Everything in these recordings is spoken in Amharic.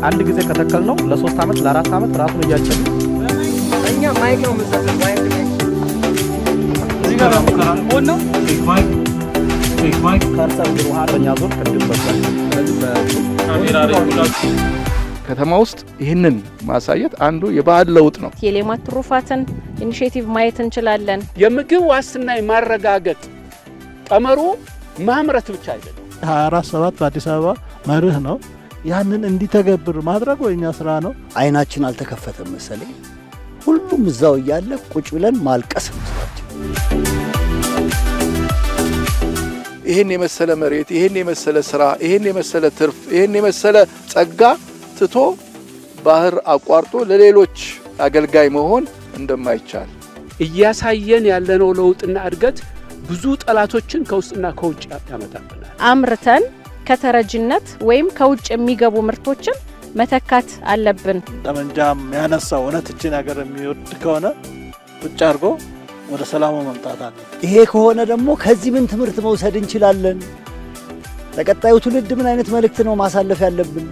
አንድ ጊዜ ከተከልነው ለ3 አመት ለ4 አመት ራሱን እያጨደ እኛ ማይክ ነው መስጠት ማይክ እዚህ ጋር ነው ማይክ ካርታ ግሩሃኛ ዞር ቅድም በቃ ስለዚህ በካሜራ ሬጉላሽን ከተማ ውስጥ ይሄንን ማሳየት አንዱ የባህል ለውጥ ነው። የሌማት ትሩፋትን ኢኒሺዬቲቭ ማየት እንችላለን። የምግብ ዋስትና የማረጋገጥ ቀመሩ ማምረት ብቻ አይደለም 24/7 በአዲስ አበባ መርህ ነው። ያንን እንዲተገብር ማድረግ ወይኛ ስራ ነው። አይናችን አልተከፈተም መሰለኝ። ሁሉም እዛው ያለ ቁጭ ብለን ማልቀስ ነው። ይሄን የመሰለ መሬት፣ ይሄን የመሰለ ስራ፣ ይሄን የመሰለ ትርፍ፣ ይሄን የመሰለ ጸጋ ትቶ ባህር አቋርጦ ለሌሎች አገልጋይ መሆን እንደማይቻል እያሳየን ያለነው ለውጥና እድገት ብዙ ጠላቶችን ከውስጥና ከውጭ ያመጣብናል። አምርተን ከተረጅነት ወይም ከውጭ የሚገቡ ምርቶችን መተካት አለብን። ጠመንጃም ያነሳው እነትችን ሀገር የሚወድ ከሆነ ቁጭ አርጎ ወደ ሰላሙ መምጣት አለ። ይሄ ከሆነ ደግሞ ከዚህ ምን ትምህርት መውሰድ እንችላለን? ለቀጣዩ ትውልድ ምን አይነት መልእክት ነው ማሳለፍ ያለብን?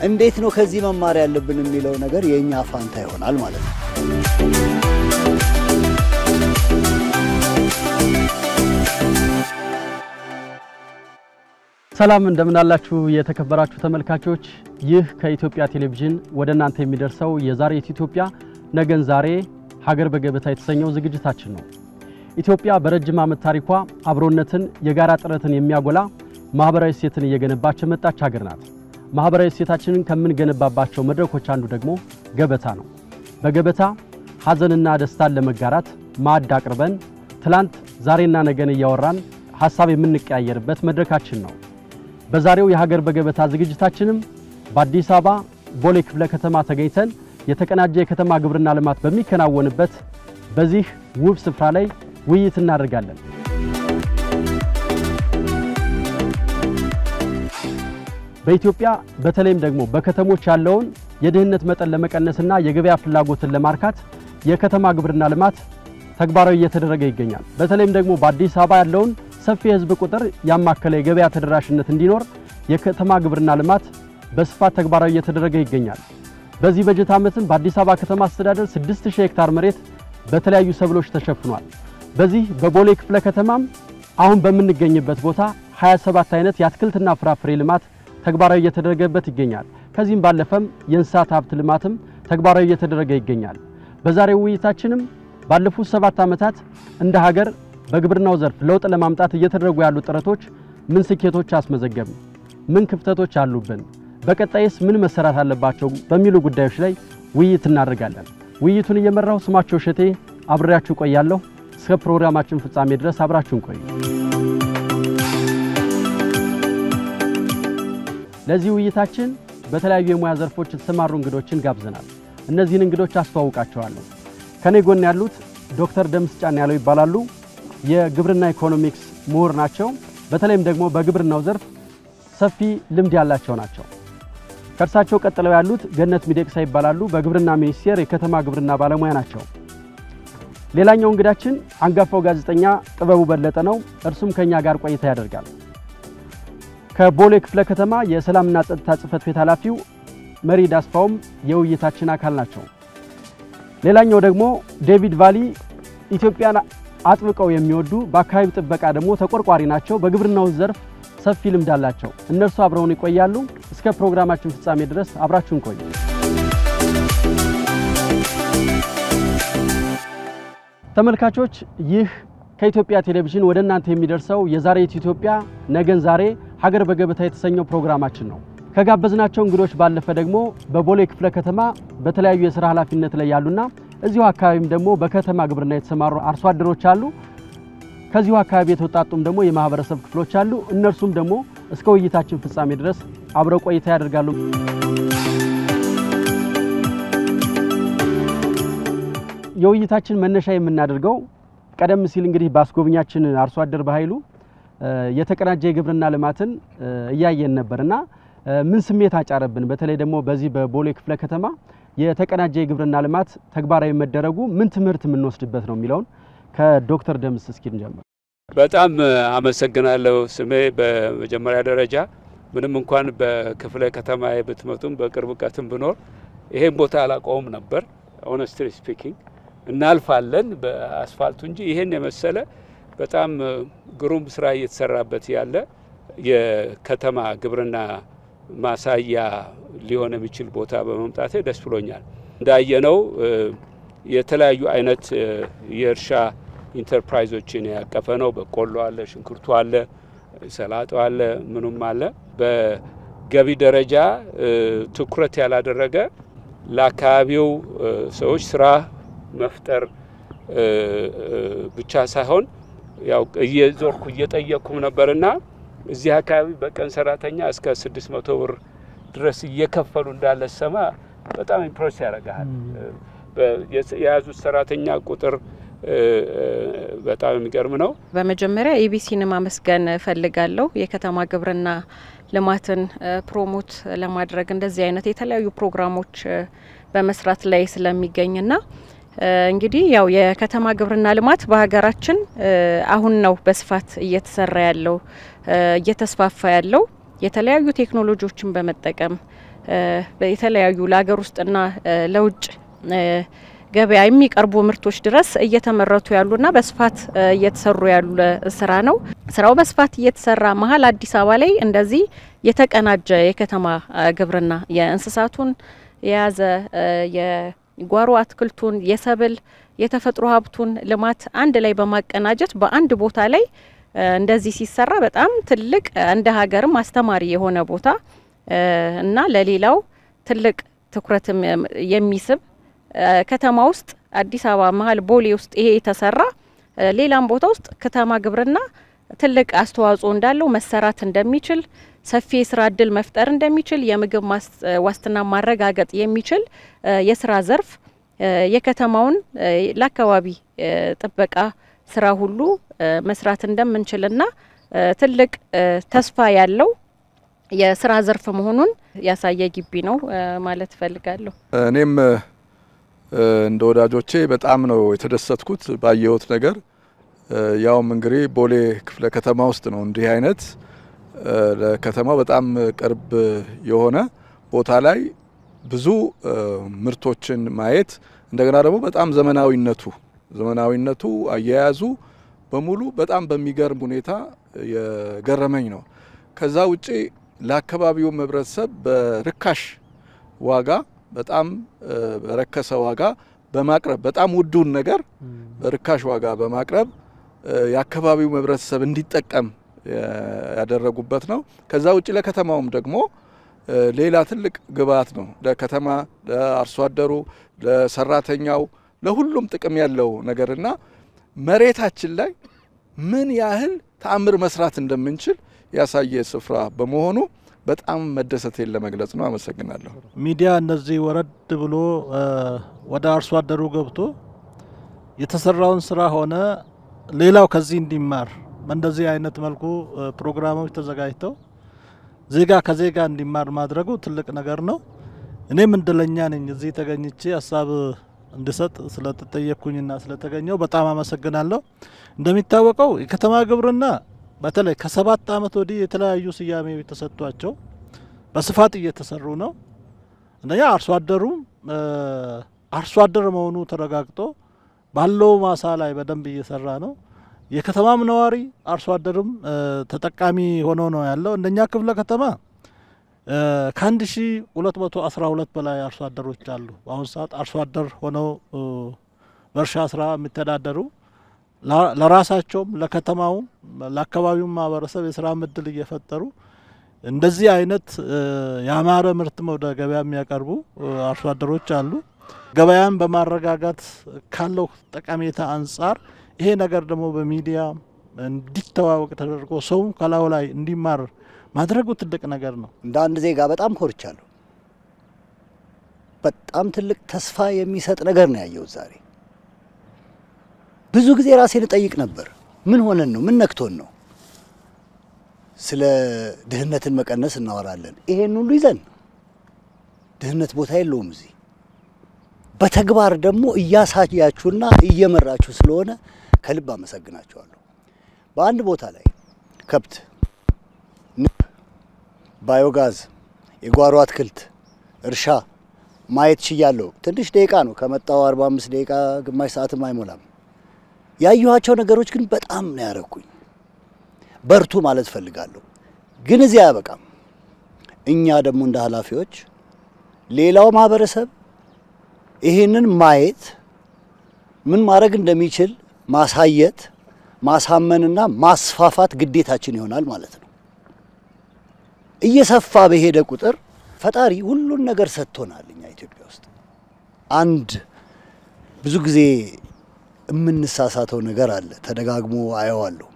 እንዴት ነው ከዚህ መማር ያለብን የሚለው ነገር የኛ ፋንታ ይሆናል ማለት ነው። ሰላም እንደምን አላችሁ የተከበራችሁ ተመልካቾች? ይህ ከኢትዮጵያ ቴሌቪዥን ወደናንተ የሚደርሰው የዛሬት ኢትዮጵያ ነገን ዛሬ ሀገር በገበታ የተሰኘው ዝግጅታችን ነው። ኢትዮጵያ በረጅም ዓመት ታሪኳ አብሮነትን የጋራ ጥረትን የሚያጎላ ማህበራዊ እሴትን እየገነባች መጣች ሀገር ናት። ማህበራዊ እሴታችንን ከምንገነባባቸው መድረኮች አንዱ ደግሞ ገበታ ነው። በገበታ ሀዘንና ደስታን ለመጋራት ማዕድ አቅርበን ትላንት ዛሬና ነገን እያወራን ሐሳብ የምንቀያየርበት መድረካችን ነው። በዛሬው የሀገር በገበታ ዝግጅታችንም በአዲስ አበባ ቦሌ ክፍለ ከተማ ተገኝተን የተቀናጀ የከተማ ግብርና ልማት በሚከናወንበት በዚህ ውብ ስፍራ ላይ ውይይት እናደርጋለን። በኢትዮጵያ በተለይም ደግሞ በከተሞች ያለውን የድህነት መጠን ለመቀነስና የገበያ ፍላጎትን ለማርካት የከተማ ግብርና ልማት ተግባራዊ እየተደረገ ይገኛል። በተለይም ደግሞ በአዲስ አበባ ያለውን ሰፊ የህዝብ ቁጥር ያማከለ የገበያ ተደራሽነት እንዲኖር የከተማ ግብርና ልማት በስፋት ተግባራዊ እየተደረገ ይገኛል። በዚህ በጀት ዓመትም በአዲስ አበባ ከተማ አስተዳደር 6000 ሄክታር መሬት በተለያዩ ሰብሎች ተሸፍኗል። በዚህ በቦሌ ክፍለ ከተማም አሁን በመንገኝበት ቦታ 27 አይነት የአትክልትና ፍራፍሬ ልማት ተግባራዊ እየተደረገበት ይገኛል። ከዚህም ባለፈም የእንስሳት ሀብት ልማትም ተግባራዊ እየተደረገ ይገኛል። በዛሬው ውይይታችንም ባለፉት 7 ዓመታት እንደ ሀገር በግብርናው ዘርፍ ለውጥ ለማምጣት እየተደረጉ ያሉ ጥረቶች ምን ስኬቶች አስመዘገብን፣ ምን ክፍተቶች አሉብን፣ በቀጣይስ ምን መሰራት አለባቸው በሚሉ ጉዳዮች ላይ ውይይት እናደርጋለን። ውይይቱን እየመራው ስማቸው ሸቴ አብሬያችሁ ቆያለሁ። እስከ ፕሮግራማችን ፍጻሜ ድረስ አብራችሁን ቆዩ። ለዚህ ውይይታችን በተለያዩ የሙያ ዘርፎች የተሰማሩ እንግዶችን ጋብዘናል። እነዚህን እንግዶች አስተዋውቃቸዋለሁ። ከኔ ጎን ያሉት ዶክተር ደምስ ጫን ያለው ይባላሉ። የግብርና ኢኮኖሚክስ ምሁር ናቸው። በተለይም ደግሞ በግብርናው ዘርፍ ሰፊ ልምድ ያላቸው ናቸው። ከርሳቸው ቀጥለው ያሉት ገነት ሚደቅሳ ይባላሉ። በግብርና ሚኒስቴር የከተማ ግብርና ባለሙያ ናቸው። ሌላኛው እንግዳችን አንጋፋው ጋዜጠኛ ጥበቡ በለጠ ነው። እርሱም ከኛ ጋር ቆይታ ያደርጋል። ከቦሌ ክፍለ ከተማ የሰላምና ጸጥታ ጽሕፈት ቤት ኃላፊው መሪ ዳስፋውም የውይይታችን አካል ናቸው። ሌላኛው ደግሞ ዴቪድ ቫሊ ኢትዮጵያን አጥብቀው የሚወዱ በአካባቢ ጥበቃ ደግሞ ተቆርቋሪ ናቸው። በግብርናው ዘርፍ ሰፊ ልምድ አላቸው። እነርሱ አብረውን ይቆያሉ። እስከ ፕሮግራማችን ፍጻሜ ድረስ አብራችሁን ቆዩ። ተመልካቾች ይህ ከኢትዮጵያ ቴሌቪዥን ወደናንተ የሚደርሰው የዛሬት ኢትዮጵያ ነገን ዛሬ ሀገር በገበታ የተሰኘው ፕሮግራማችን ነው። ከጋበዝናቸው እንግዶች ባለፈ ደግሞ በቦሌ ክፍለ ከተማ በተለያዩ የሥራ ኃላፊነት ላይ ያሉና እዚሁ አካባቢም ደግሞ በከተማ ግብርና የተሰማሩ አርሶ አደሮች አሉ። ከዚሁ አካባቢ የተወጣጡም ደግሞ የማህበረሰብ ክፍሎች አሉ። እነርሱም ደግሞ እስከ ውይይታችን ፍጻሜ ድረስ አብረው ቆይታ ያደርጋሉ። የውይይታችን መነሻ የምናደርገው ቀደም ሲል እንግዲህ ባስጎብኛችን አርሶ አደር በኃይሉ የተቀናጀ የግብርና ልማትን እያየን ነበርና ምን ስሜት አጫረብን? በተለይ ደግሞ በዚህ በቦሌ ክፍለ ከተማ የተቀናጀ የግብርና ልማት ተግባራዊ መደረጉ ምን ትምህርት የምንወስድበት ነው የሚለውን ከዶክተር ደምስ እስኪ እንጀምር። በጣም አመሰግናለሁ። ስሜ በመጀመሪያ ደረጃ ምንም እንኳን በክፍለ ከተማ ብትመጡም በቅርብ ቀትም ብኖር ይሄን ቦታ አላቆም ነበር honestly speaking እናልፋለን በአስፋልቱ እንጂ ይሄን የመሰለ በጣም ግሩም ስራ እየተሰራበት ያለ የከተማ ግብርና ማሳያ ሊሆን የሚችል ቦታ በመምጣቴ ደስ ብሎኛል። እንዳየነው የተለያዩ አይነት የእርሻ ኢንተርፕራይዞችን ያቀፈ ነው። በቆሎ አለ፣ ሽንኩርቱ አለ፣ ሰላጣው አለ፣ ምኑም አለ። በገቢ ደረጃ ትኩረት ያላደረገ ለአካባቢው ሰዎች ስራ መፍጠር ብቻ ሳይሆን ያው እየዞርኩ እየጠየቅኩም ነበርና እዚህ አካባቢ በቀን ሰራተኛ እስከ 600 ብር ድረስ እየከፈሉ እንዳለ ሰማ በጣም ኢምፕሬስ ያደርጋል። የያዙት ሰራተኛ ቁጥር በጣም የሚገርም ነው። በመጀመሪያ ኤቢሲን ማመስገን ፈልጋለሁ። የከተማ ግብርና ልማትን ፕሮሞት ለማድረግ እንደዚህ አይነት የተለያዩ ፕሮግራሞች በመስራት ላይ ስለሚገኝና እንግዲህ ያው የከተማ ግብርና ልማት በሀገራችን አሁን ነው በስፋት እየተሰራ ያለው እየተስፋፋ ያለው የተለያዩ ቴክኖሎጂዎችን በመጠቀም በተለያዩ ለሀገር ውስጥና ለውጭ ገበያ የሚቀርቡ ምርቶች ድረስ እየተመረቱ ያሉና በስፋት እየተሰሩ ያሉ ስራ ነው። ስራው በስፋት እየተሰራ መሀል አዲስ አበባ ላይ እንደዚህ የተቀናጀ የከተማ ግብርና የእንስሳቱን የያዘ የጓሮ አትክልቱን የሰብል የተፈጥሮ ሀብቱን ልማት አንድ ላይ በማቀናጀት በአንድ ቦታ ላይ እንደዚህ ሲሰራ በጣም ትልቅ እንደ ሀገርም አስተማሪ የሆነ ቦታ እና ለሌላው ትልቅ ትኩረት የሚስብ ከተማ ውስጥ አዲስ አበባ መሀል ቦሌ ውስጥ ይሄ የተሰራ ሌላም ቦታ ውስጥ ከተማ ግብርና ትልቅ አስተዋጽኦ እንዳለው መሰራት እንደሚችል ሰፊ የስራ እድል መፍጠር እንደሚችል የምግብ ዋስትና ማረጋገጥ የሚችል የስራ ዘርፍ የከተማውን ለአካባቢ ጥበቃ ስራ ሁሉ መስራት እንደምንችልና ትልቅ ተስፋ ያለው የስራ ዘርፍ መሆኑን ያሳየ ግቢ ነው ማለት ፈልጋለሁ። እኔም እንደ ወዳጆቼ በጣም ነው የተደሰትኩት ባየሁት ነገር። ያውም እንግዲህ ቦሌ ክፍለ ከተማ ውስጥ ነው እንዲህ አይነት ለከተማው በጣም ቅርብ የሆነ ቦታ ላይ ብዙ ምርቶችን ማየት እንደገና ደግሞ በጣም ዘመናዊነቱ አያያዙ በሙሉ በጣም በሚገርም ሁኔታ የገረመኝ ነው። ከዛ ውጪ ለአካባቢው ህብረተሰብ በርካሽ ዋጋ በጣም በረከሰ ዋጋ በማቅረብ በጣም ውዱን ነገር በርካሽ ዋጋ በማቅረብ የአካባቢው ህብረተሰብ እንዲጠቀም ያደረጉበት ነው። ከዛ ውጪ ለከተማውም ደግሞ ሌላ ትልቅ ግብአት ነው። ለከተማ ለአርሶ አደሩ ለሰራተኛው ለሁሉም ጥቅም ያለው ነገርና መሬታችን ላይ ምን ያህል ተአምር መስራት እንደምንችል ያሳየ ስፍራ በመሆኑ በጣም መደሰቴን ለመግለጽ ነው። አመሰግናለሁ። ሚዲያ እነዚህ ወረድ ብሎ ወደ አርሶ አደሩ ገብቶ የተሰራውን ስራ ሆነ ሌላው ከዚህ እንዲማር በእንደዚህ አይነት መልኩ ፕሮግራሞች ተዘጋጅተው ዜጋ ከዜጋ እንዲማር ማድረጉ ትልቅ ነገር ነው። እኔም እንደለኛ ነኝ እዚህ ተገኝቼ ሀሳብ እንድሰጥ ስለተጠየቅኩኝና ስለተገኘው በጣም አመሰግናለሁ። እንደሚታወቀው የከተማ ግብርና በተለይ ከ7 አመት ወዲህ የተለያዩ ስያሜዎች ተሰጥቷቸው በስፋት እየተሰሩ ነው። እንደኛ አርሶ አደር መሆኑ ተረጋግጦ ባለው ማሳ ላይ በደንብ እየሰራ ነው። የከተማም ነዋሪ አርሶ አደርም ተጠቃሚ ሆኖ ነው ያለው። እንደኛ ክፍለ ከተማ ከ1212 በላይ አርሶ አደሮች አሉ። በአሁኑ ሰዓት አርሶ አደር ሆነው በእርሻ ስራ የሚተዳደሩ ለራሳቸውም ለከተማውም ለአካባቢው ማህበረሰብ የስራ እድል እየፈጠሩ እንደዚህ አይነት ያማረ ምርት ወደ ገበያ የሚያቀርቡ አርሶ አደሮች አሉ። ገበያን በማረጋጋት ካለው ጠቀሜታ አንጻር ይሄ ነገር ደግሞ በሚዲያ እንዲተዋወቅ ተደርጎ ሰው ከላው ላይ እንዲማር ማድረጉ ትልቅ ነገር ነው። እንደ አንድ ዜጋ በጣም ኮርቻለሁ። በጣም ትልቅ ተስፋ የሚሰጥ ነገር ነው ያየው ዛሬ። ብዙ ጊዜ ራሴን ጠይቅ ነበር፣ ምን ሆነን ነው? ምን ነክቶን ነው? ስለ ድህነትን መቀነስ እናወራለን። ይሄን ሁሉ ይዘን ድህነት ቦታ የለውም እዚህ። በተግባር ደግሞ እያሳያችሁና እየመራችሁ ስለሆነ ከልብ አመሰግናችኋለሁ። በአንድ ቦታ ላይ ከብት፣ ንብ፣ ባዮጋዝ፣ የጓሮ አትክልት እርሻ ማየት ችያለሁ። ትንሽ ደቂቃ ነው ከመጣው 45 ደቂቃ ግማሽ ሰዓትም አይሞላም። ያዩዋቸው ነገሮች ግን በጣም ነው ያረኩኝ። በርቱ ማለት ፈልጋለሁ። ግን እዚህ አያበቃም። እኛ ደግሞ እንደ ኃላፊዎች ሌላው ማህበረሰብ ይሄንን ማየት ምን ማድረግ እንደሚችል ማሳየት ማሳመንና ማስፋፋት ግዴታችን ይሆናል ማለት ነው። እየሰፋ በሄደ ቁጥር ፈጣሪ ሁሉን ነገር ሰጥቶናል። እኛ ኢትዮጵያ ውስጥ አንድ ብዙ ጊዜ የምንሳሳተው ነገር አለ፣ ተደጋግሞ አየዋለሁ።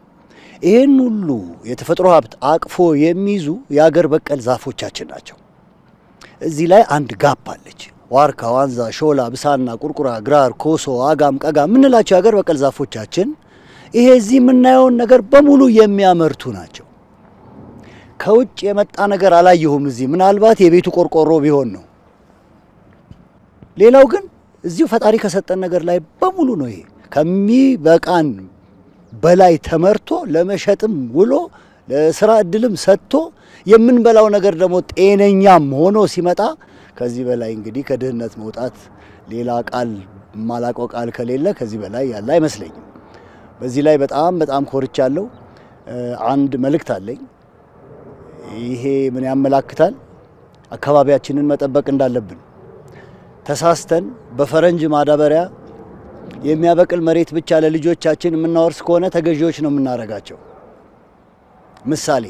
ይሄን ሁሉ የተፈጥሮ ሀብት አቅፎ የሚይዙ የአገር በቀል ዛፎቻችን ናቸው። እዚህ ላይ አንድ ጋፕ አለች። ዋርካ፣ ዋንዛ፣ ሾላ፣ ብሳና፣ ቁርቁራ፣ ግራር፣ ኮሶ፣ አጋም፣ ቀጋ ምንላቸው የአገር በቀል ዛፎቻችን ይሄ እዚህ የምናየውን ነገር በሙሉ የሚያመርቱ ናቸው። ከውጭ የመጣ ነገር አላየሁም። እዚህ ምናልባት የቤቱ ቆርቆሮ ቢሆን ነው። ሌላው ግን እዚሁ ፈጣሪ ከሰጠን ነገር ላይ በሙሉ ነው። ይሄ ከሚበቃን በላይ ተመርቶ ለመሸጥም ውሎ ለስራ እድልም ሰጥቶ የምንበላው ነገር ደግሞ ጤነኛም ሆኖ ሲመጣ ከዚህ በላይ እንግዲህ ከድህነት መውጣት ሌላ ቃል ማላቀው ቃል ከሌለ ከዚህ በላይ ያለ አይመስለኝም። በዚህ ላይ በጣም ኮርቻለሁ። አንድ መልእክት አለኝ። ይሄ ምን ያመላክታል? አካባቢያችንን መጠበቅ እንዳለብን። ተሳስተን በፈረንጅ ማዳበሪያ የሚያበቅል መሬት ብቻ ለልጆቻችን የምናወርስ ከሆነ ተገዢዎች ነው የምናረጋቸው። ምሳሌ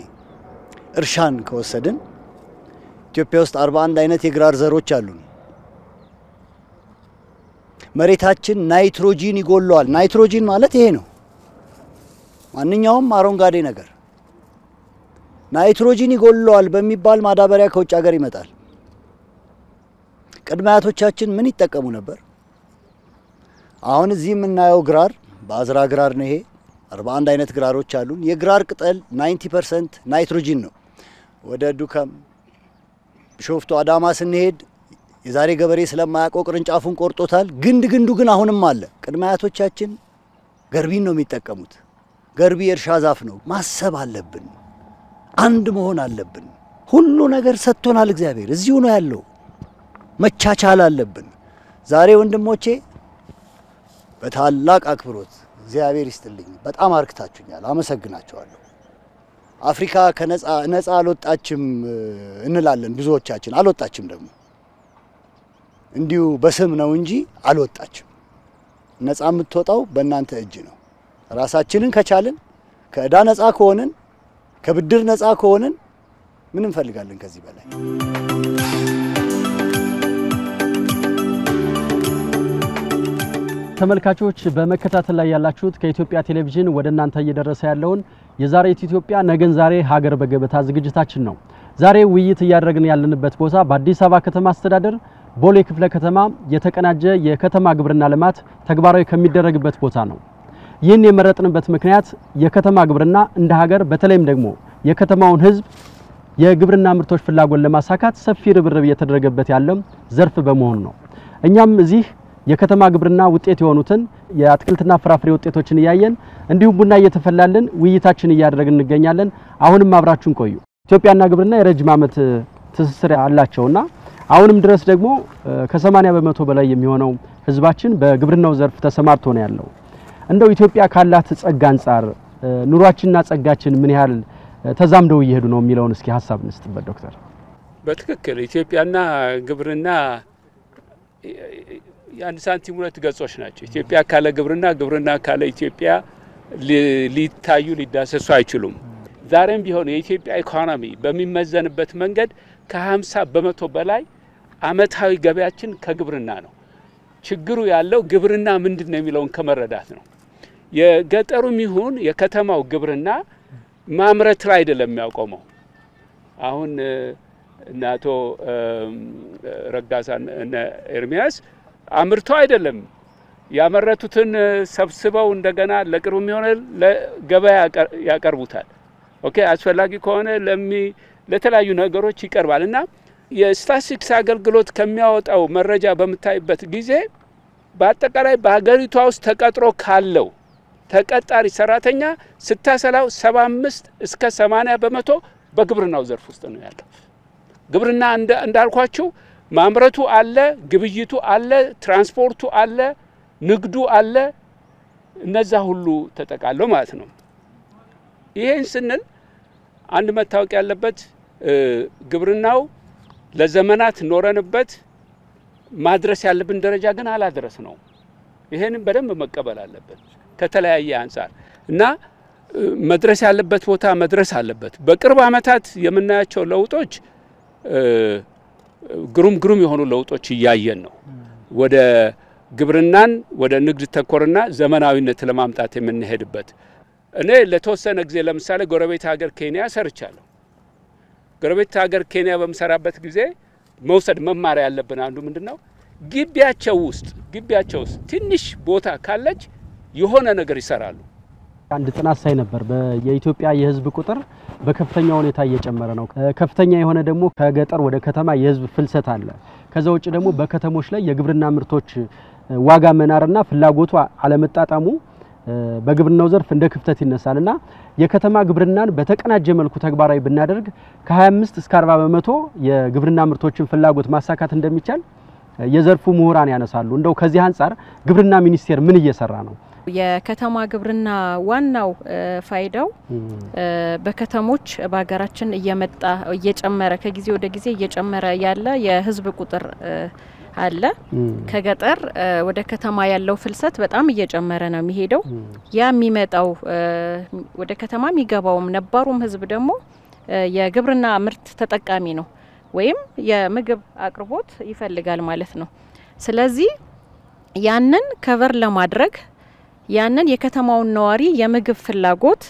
እርሻን ከወሰድን ኢትዮጵያ ውስጥ 41 አይነት የግራር ዘሮች አሉን። መሬታችን ናይትሮጂን ይጎለዋል። ናይትሮጂን ማለት ይሄ ነው። ማንኛውም አረንጓዴ ነገር ናይትሮጂን ይጎለዋል በሚባል ማዳበሪያ ከውጭ ሀገር ይመጣል። ቅድመ አያቶቻችን ምን ይጠቀሙ ነበር? አሁን እዚህ የምናየው ግራር ባዝራ ግራር ነው። ይሄ 41 አይነት ግራሮች አሉን። የግራር ቅጠል 90% ናይትሮጂን ነው። ወደ ዱከም ሾፍቶ አዳማ ስንሄድ የዛሬ ገበሬ ስለማያውቀው ቅርንጫፉን ቆርጦታል። ግንዱ ግን አሁንም አለ። ቅድመ አያቶቻችን ገርቢን ነው የሚጠቀሙት። ገርቢ የእርሻ ዛፍ ነው። ማሰብ አለብን። አንድ መሆን አለብን። ሁሉ ነገር ሰጥቶናል እግዚአብሔር፣ እዚሁ ነው ያለው። መቻቻል አለብን። ዛሬ ወንድሞቼ በታላቅ አክብሮት እግዚአብሔር ይስጥልኝ፣ በጣም አርክታችሁኛል፣ አመሰግናችኋለሁ። አፍሪካ ነፃ አልወጣችም እንላለን ብዙዎቻችን። አልወጣችም ደግሞ እንዲሁ በስም ነው እንጂ አልወጣችም። ነፃ የምትወጣው በእናንተ እጅ ነው። ራሳችንን ከቻልን፣ ከዕዳ ነፃ ከሆንን፣ ከብድር ነፃ ከሆንን ምን እንፈልጋለን ከዚህ በላይ? ተመልካቾች በመከታተል ላይ ያላችሁት ከኢትዮጵያ ቴሌቪዥን ወደ እናንተ እየደረሰ ያለውን የዛሬት ኢትዮጵያ ነገን ዛሬ ሀገር በገበታ ዝግጅታችን ነው። ዛሬ ውይይት እያደረግን ያለንበት ቦታ በአዲስ አበባ ከተማ አስተዳደር ቦሌ ክፍለ ከተማ የተቀናጀ የከተማ ግብርና ልማት ተግባራዊ ከሚደረግበት ቦታ ነው። ይህን የመረጥንበት ምክንያት የከተማ ግብርና እንደ ሀገር በተለይም ደግሞ የከተማውን ሕዝብ የግብርና ምርቶች ፍላጎት ለማሳካት ሰፊ ርብርብ እየተደረገበት ያለው ዘርፍ በመሆኑ ነው። እኛም እዚህ የከተማ ግብርና ውጤት የሆኑትን የአትክልትና ፍራፍሬ ውጤቶችን እያየን እንዲሁም ቡና እየተፈላልን ውይይታችን እያደረግን እንገኛለን። አሁንም አብራችሁን ቆዩ። ኢትዮጵያና ግብርና የረጅም ዓመት ትስስር አላቸውና አሁንም ድረስ ደግሞ ከ80 በመቶ በላይ የሚሆነው ህዝባችን በግብርናው ዘርፍ ተሰማርቶ ነው ያለው። እንደው ኢትዮጵያ ካላት ጸጋ አንፃር ኑሯችንና ጸጋችን ምን ያህል ተዛምደው እየሄዱ ነው የሚለውን እስኪ ሐሳብ እንስጥበት ዶክተር። በትክክል ኢትዮጵያና ግብርና የአንድ ሳንቲም ሁለት ገጾች ናቸው። ኢትዮጵያ ካለ ግብርና፣ ግብርና ካለ ኢትዮጵያ ሊታዩ ሊዳሰሱ አይችሉም። ዛሬም ቢሆን የኢትዮጵያ ኢኮኖሚ በሚመዘንበት መንገድ ከ50 በመቶ በላይ አመታዊ ገበያችን ከግብርና ነው። ችግሩ ያለው ግብርና ምንድነው የሚለውን ከመረዳት ነው። የገጠሩም ይሁን የከተማው ግብርና ማምረት ላይ አይደለም የሚያቆመው። አሁን እናቶ ረጋሳ እና ኤርሚያስ አምርቶ አይደለም ያመረቱትን ሰብስበው እንደገና ለቅርቡ የሚሆነ ለገበያ ያቀርቡታል። ኦኬ አስፈላጊ ከሆነ ለተለያዩ ነገሮች ይቀርባልና የስታቲስቲክስ አገልግሎት ከሚያወጣው መረጃ በመታይበት ጊዜ በአጠቃላይ በሀገሪቷ ውስጥ ተቀጥሮ ካለው ተቀጣሪ ሰራተኛ ስታሰላው 75 እስከ 80 በመቶ በግብርናው ዘርፍ ውስጥ ነው ያለው። ግብርና እንዳልኳችሁ ማምረቱ አለ፣ ግብይቱ አለ፣ ትራንስፖርቱ አለ፣ ንግዱ አለ። እነዛ ሁሉ ተጠቃለው ማለት ነው። ይሄን ስንል አንድ መታወቅ ያለበት ግብርናው ለዘመናት ኖረንበት ማድረስ ያለብን ደረጃ ግን አላደረስ ነው። ይሄንን በደንብ መቀበል አለበት ከተለያየ አንፃር እና መድረስ ያለበት ቦታ መድረስ አለበት። በቅርብ አመታት የምናያቸው ለውጦች ግሩም የሆኑ ለውጦች እያየን ነው። ወደ ግብርናን ወደ ንግድ ተኮርና ዘመናዊነት ለማምጣት የምንሄድበት እኔ ለተወሰነ ጊዜ ለምሳሌ ጎረቤት ሀገር ኬንያ ሰርቻለሁ። ጎረቤት ሀገር ኬንያ በመሰራበት ጊዜ መውሰድ መማር ያለብን አንዱ ምንድነው ግቢያቸው ውስጥ ትንሽ ቦታ ካለች የሆነ ነገር ይሰራሉ። አንድ ጥናት ሳይ ነበር የኢትዮጵያ የህዝብ ቁጥር በከፍተኛ ሁኔታ እየጨመረ ነው። ከፍተኛ የሆነ ደግሞ ከገጠር ወደ ከተማ የህዝብ ፍልሰት አለ። ከዛ ውጭ ደግሞ በከተሞች ላይ የግብርና ምርቶች ዋጋ መናርና ፍላጎቱ አለመጣጣሙ በግብርናው ዘርፍ እንደ ክፍተት ይነሳልና የከተማ ግብርናን በተቀናጀ መልኩ ተግባራዊ ብናደርግ ከ25 እስከ 40% የግብርና ምርቶችን ፍላጎት ማሳካት እንደሚቻል የዘርፉ ምሁራን ያነሳሉ። እንደው ከዚህ አንፃር ግብርና ሚኒስቴር ምን እየሰራ ነው? የከተማ ግብርና ዋናው ፋይዳው በከተሞች በአገራችን እየጨመረ ከጊዜ ወደ ጊዜ እየጨመረ ያለ የህዝብ ቁጥር አለ። ከገጠር ወደ ከተማ ያለው ፍልሰት በጣም እየጨመረ ነው የሚሄደው። ያ የሚመጣው ወደ ከተማ የሚገባውም ነባሩም ህዝብ ደግሞ የግብርና ምርት ተጠቃሚ ነው ወይም የምግብ አቅርቦት ይፈልጋል ማለት ነው። ስለዚህ ያንን ከቨር ለማድረግ ያንን የከተማውን ነዋሪ የምግብ ፍላጎት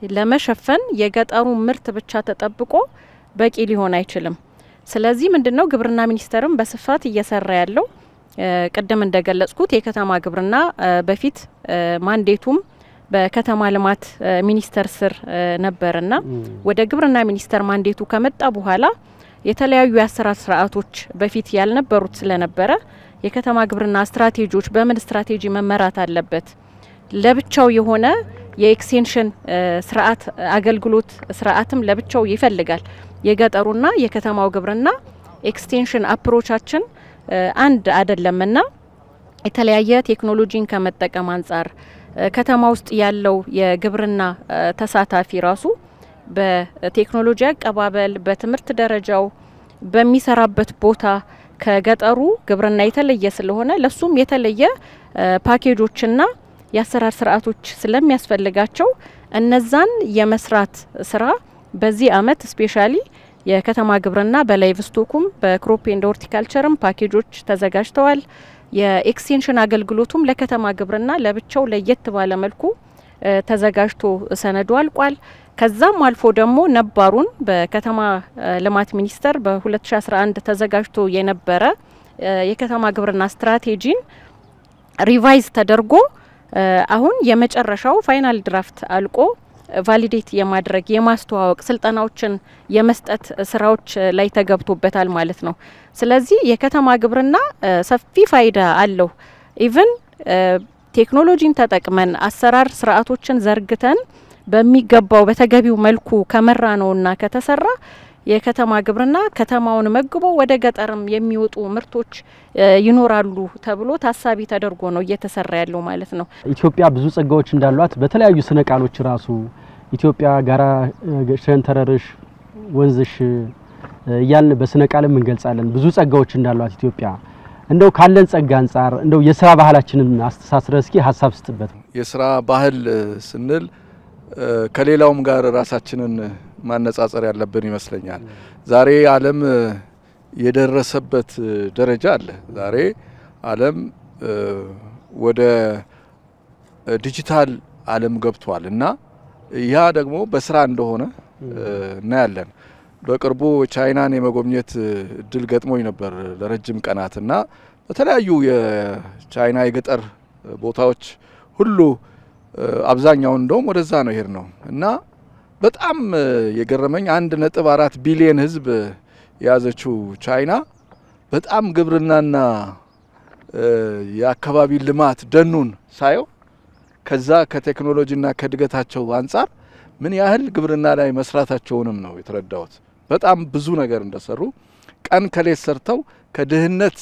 ለመሸፈን የገጠሩ ምርት ብቻ ተጠብቆ በቂ ሊሆን አይችልም። ስለዚህ ምንድነው ግብርና ሚኒስቴርም በስፋት እየሰራ ያለው ቀደም እንደገለጽኩት የከተማ ግብርና በፊት ማንዴቱም በከተማ ልማት ሚኒስቴር ስር ነበርና ወደ ግብርና ሚኒስቴር ማንዴቱ ከመጣ በኋላ የተለያዩ የአሰራር ስርዓቶች በፊት ያልነበሩት ስለነበረ የከተማ ግብርና ስትራቴጂዎች በምን ስትራቴጂ መመራት አለበት ለብቻው የሆነ የኤክስቴንሽን ስርዓት አገልግሎት ስርዓትም ለብቻው ይፈልጋል። የገጠሩና የከተማው ግብርና ኤክስቴንሽን አፕሮቻችን አንድ አይደለምና የተለያየ ቴክኖሎጂን ከመጠቀም አንፃር ከተማ ውስጥ ያለው የግብርና ተሳታፊ ራሱ በቴክኖሎጂ አቀባበል በትምህርት ደረጃው በሚሰራበት ቦታ ከገጠሩ ግብርና የተለየ ስለሆነ ለሱም የተለየ ፓኬጆችና የአሰራር ስርዓቶች ስለሚያስፈልጋቸው እነዛን የመስራት ስራ በዚህ አመት ስፔሻሊ የከተማ ግብርና በላይቭ ስቶኩም በክሮፕ ኤንድ ሆርቲካልቸርም ፓኬጆች ተዘጋጅተዋል። የኤክስቴንሽን አገልግሎቱም ለከተማ ግብርና ለብቻው ለየት ባለ መልኩ ተዘጋጅቶ ሰነዱ አልቋል። ከዛም አልፎ ደግሞ ነባሩን በከተማ ልማት ሚኒስቴር በ2011 ተዘጋጅቶ የነበረ የከተማ ግብርና ስትራቴጂን ሪቫይዝ ተደርጎ አሁን የመጨረሻው ፋይናል ድራፍት አልቆ ቫሊዴት የማድረግ የማስተዋወቅ ስልጠናዎችን የመስጠት ስራዎች ላይ ተገብቶበታል ማለት ነው። ስለዚህ የከተማ ግብርና ሰፊ ፋይዳ አለው። ኢቭን ቴክኖሎጂን ተጠቅመን አሰራር ስርዓቶችን ዘርግተን በሚገባው በተገቢው መልኩ ከመራ ነውና ከተሰራ የከተማ ግብርና ከተማውን መግቦ ወደ ገጠርም የሚወጡ ምርቶች ይኖራሉ ተብሎ ታሳቢ ተደርጎ ነው እየተሰራ ያለው ማለት ነው። ኢትዮጵያ ብዙ ጸጋዎች እንዳሏት በተለያዩ ስነ ቃሎች ራሱ ኢትዮጵያ ጋራ ሸንተረርሽ ወንዝሽ እያልን በስነ ቃልም እንገልጻለን። ብዙ ጸጋዎች እንዳሏት ኢትዮጵያ እንደው ካለን ጸጋ አንፃር እንደው የሥራ ባህላችንን አስተሳስረ እስኪ ሐሳብ ስትበት። የሥራ ባህል ስንል ከሌላውም ጋር ራሳችንን ማነጻጸር ያለብን ይመስለኛል። ዛሬ ዓለም የደረሰበት ደረጃ አለ። ዛሬ ዓለም ወደ ዲጂታል ዓለም ገብቷል እና ያ ደግሞ በስራ እንደሆነ እናያለን። በቅርቡ ቻይናን የመጎብኘት እድል ገጥሞኝ ነበር ለረጅም ቀናትና በተለያዩ የቻይና የገጠር ቦታዎች ሁሉ አብዛኛው እንደውም ወደዛ ነው ሄር ነው እና በጣም የገረመኝ 1.4 ቢሊዮን ህዝብ ያዘችው ቻይና በጣም ግብርናና የአካባቢ ልማት ደኑን ሳየው ከዛ ከቴክኖሎጂና ከድገታቸው አንፃር ምን ያህል ግብርና ላይ መስራታቸውንም ነው የተረዳሁት። በጣም ብዙ ነገር እንደሰሩ ቀን ከሌት ሰርተው ከድህነት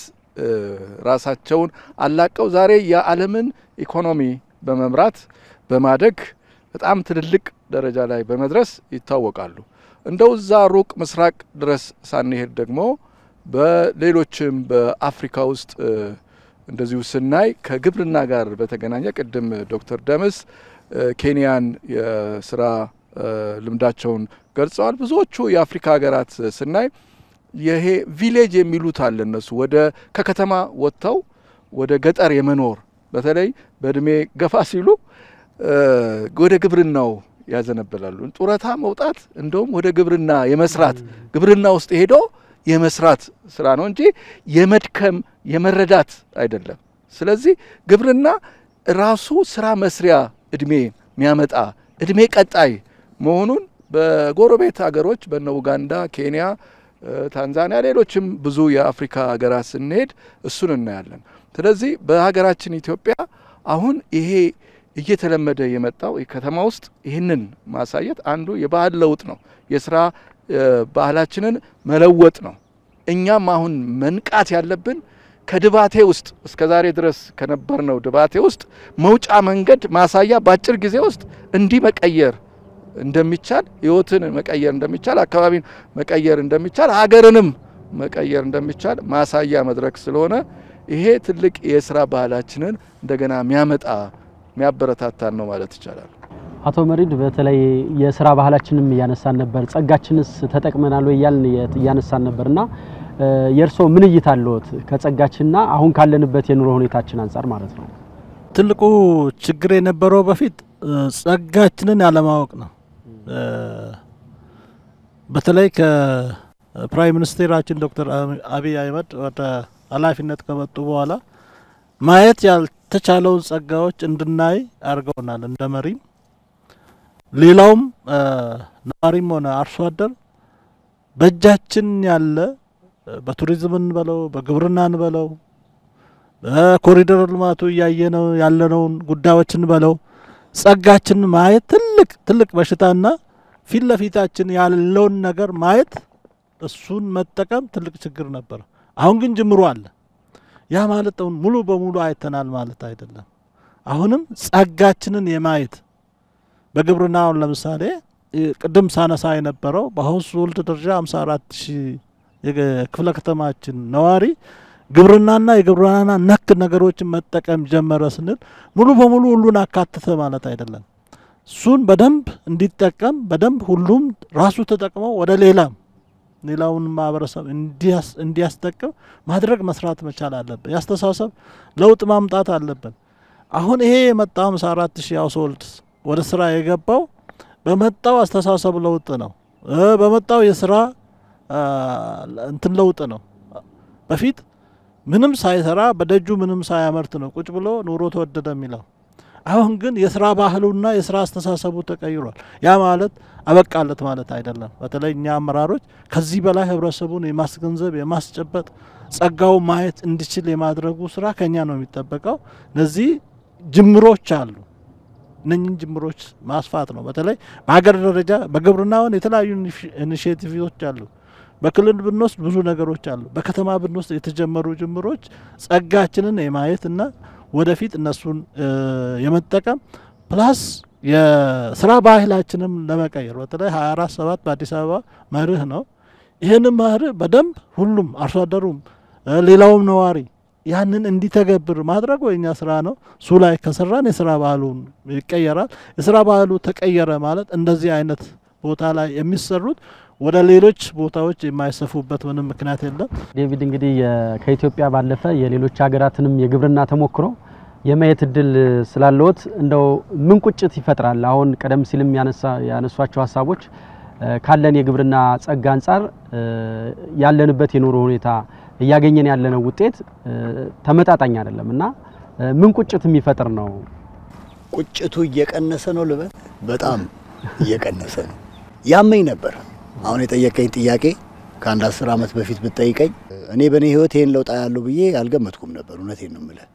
ራሳቸውን አላቀው ዛሬ የዓለምን ኢኮኖሚ በመምራት በማደግ በጣም ትልልቅ ደረጃ ላይ በመድረስ ይታወቃሉ። እንደው እዛ ሩቅ ምስራቅ ድረስ ሳንሄድ ደግሞ በሌሎችም በአፍሪካ ውስጥ እንደዚሁ ስናይ ከግብርና ጋር በተገናኘ ቅድም ዶክተር ደምስ ኬንያን የስራ ልምዳቸውን ገልጸዋል። ብዙዎቹ የአፍሪካ ሀገራት ስናይ ይሄ ቪሌጅ የሚሉት አለ እነሱ ወደ ከከተማ ወጥተው ወደ ገጠር የመኖር በተለይ በእድሜ ገፋ ሲሉ ወደ ግብርናው ያዘነበላሉ። ጡረታ መውጣት እንደውም ወደ ግብርና የመስራት ግብርና ውስጥ ሄዶ የመስራት ስራ ነው እንጂ የመድከም የመረዳት አይደለም። ስለዚህ ግብርና ራሱ ስራ መስሪያ እድሜ የሚያመጣ እድሜ ቀጣይ መሆኑን በጎረቤት ሀገሮች በነ ኡጋንዳ፣ ኬንያ፣ ታንዛኒያ ሌሎችም ብዙ የአፍሪካ ሀገራት ስንሄድ እሱን እናያለን። ስለዚህ በሀገራችን ኢትዮጵያ አሁን ይሄ እየተለመደ የመጣው ከተማ ውስጥ ይህንን ማሳየት አንዱ የባህል ለውጥ ነው። የስራ ባህላችንን መለወጥ ነው። እኛም አሁን መንቃት ያለብን ከድባቴ ውስጥ እስከዛሬ ድረስ ከነበርነው ድባቴ ውስጥ መውጫ መንገድ ማሳያ ባጭር ጊዜ ውስጥ እንዲህ መቀየር እንደሚቻል፣ ህይወትን መቀየር እንደሚቻል፣ አካባቢን መቀየር እንደሚቻል፣ ሀገርንም መቀየር እንደሚቻል ማሳያ መድረክ ስለሆነ ይሄ ትልቅ የስራ ባህላችንን እንደገና የሚያበረታታን ነው ማለት ይቻላል። አቶ መሪድ በተለይ የስራ ባህላችንም ያነሳን ነበር፣ ጸጋችንስ ተጠቅመናል ወይ ያልን ያነሳን ነበርና የርሶ ምን እይታ አለዎት ከጸጋችንና አሁን ካለንበት የኑሮ ሁኔታችን አንፃር ማለት ነው? ትልቁ ችግር የነበረው በፊት ጸጋችንን ያለማወቅ ነው። በተለይ ከፕራይም ሚኒስትራችን ዶክተር አብይ አህመድ ወደ ኃላፊነት ከመጡ በኋላ ማየት ያልተቻለውን ጸጋዎች እንድናይ አድርገውናል። እንደ መሪም ሌላውም ነዋሪም ሆነ አርሶ አደር በእጃችን ያለ በቱሪዝምን በለው በግብርናን በለው በኮሪደር ልማቱ ያየነው ያለነውን ጉዳዮችን በለው ጸጋችን ማየት ትልቅ በሽታና ፊት ለፊታችን ያለውን ነገር ማየት እሱን መጠቀም ትልቅ ችግር ነበር። አሁን ግን ጅምሩ አለ። ያ ማለት ሙሉ በሙሉ አይተናል ማለት አይደለም። አሁንም ጸጋችንን የማየት በግብርናው ለምሳሌ ቅድም ሳነሳ የነበረው በሀውስሆልድ ደረጃ 54000 የክፍለ ከተማችን ነዋሪ ግብርናና የግብርናና ነክ ነገሮችን መጠቀም ጀመረ ስንል ሙሉ በሙሉ ሁሉን አካተተ ማለት አይደለም። እሱን በደንብ እንዲጠቀም በደንብ ሁሉም ራሱ ተጠቅመው ወደ ሌላውን ማህበረሰብ እንዲያስጠቅም ማድረግ መስራት መቻል አለበት። ያስተሳሰብ ለውጥ ማምጣት አለበት። አሁን ይሄ የመጣው 54000 ሃውስሆልድ ወደ ስራ የገባው በመጣው አስተሳሰብ ለውጥ ነው። በመጣው የስራ ለውጥ ነው። በፊት ምንም ሳይሰራ በደጁ ምንም ሳያመርት ነው ቁጭ ብሎ ኑሮ ተወደደ የሚለው። አሁን ግን የስራ ባህሉና የስራ አስተሳሰቡ ተቀይሯል። ያ ማለት አበቃለት ማለት አይደለም። በተለይ እኛ አመራሮች ከዚህ በላይ ህብረተሰቡን የማስገንዘብ የማስጨበጥ ጸጋው ማየት እንዲችል የማድረጉ ስራ ከኛ ነው የሚጠበቀው። እነዚህ ጅምሮች አሉ። እነኚህን ጅምሮች ማስፋት ነው። በተለይ በሀገር ደረጃ በግብርናው የተለያዩ ኢኒሼቲቭዎች አሉ። በክልል ብንወስድ ብዙ ነገሮች አሉ። በከተማ ብንወስድ የተጀመሩ ጅምሮች ጸጋችንን የማየትና ወደፊት እነሱን የመጠቀም ፕላስ የስራ ባህላችንም ለመቀየር በተለይ 24/7 በአዲስ አበባ መርህ ነው። ይሄንን መርህ በደንብ ሁሉም አርሶ አደሩም ሌላውም ነዋሪ ያንን እንዲተገብር ማድረግ የኛ ስራ ነው። እሱ ላይ ከሰራን የስራ ባህሉን ይቀየራል። የስራ ባህሉ ተቀየረ ማለት እንደዚህ አይነት ቦታ ላይ የሚሰሩት ወደ ሌሎች ቦታዎች የማይሰፉበት ምንም ምክንያት የለም። ዴቪድ እንግዲህ ከኢትዮጵያ ባለፈ የሌሎች ሀገራትንም የግብርና ተሞክሮ የማየት እድል ስላለዎት እንደው ምን ቁጭት ይፈጥራል? አሁን ቀደም ሲልም ያነሷቸው ሀሳቦች ካለን የግብርና ጸጋ አንፃር ያለንበት የኑሮ ሁኔታ እያገኘን ያለነው ውጤት ተመጣጣኝ አይደለምና ምን ቁጭት የሚፈጥር ነው? ቁጭቱ እየቀነሰ ነው ልበል? በጣም እየቀነሰ ነው። ያመኝ ነበር። አሁን የጠየቀኝ ጥያቄ ከአንድ 10 አመት በፊት ብትጠይቀኝ እኔ በኔ ህይወት ይሄን ለውጥ ያለው ብዬ አልገመትኩም ነበር። እውነቴን ነው የምልህ።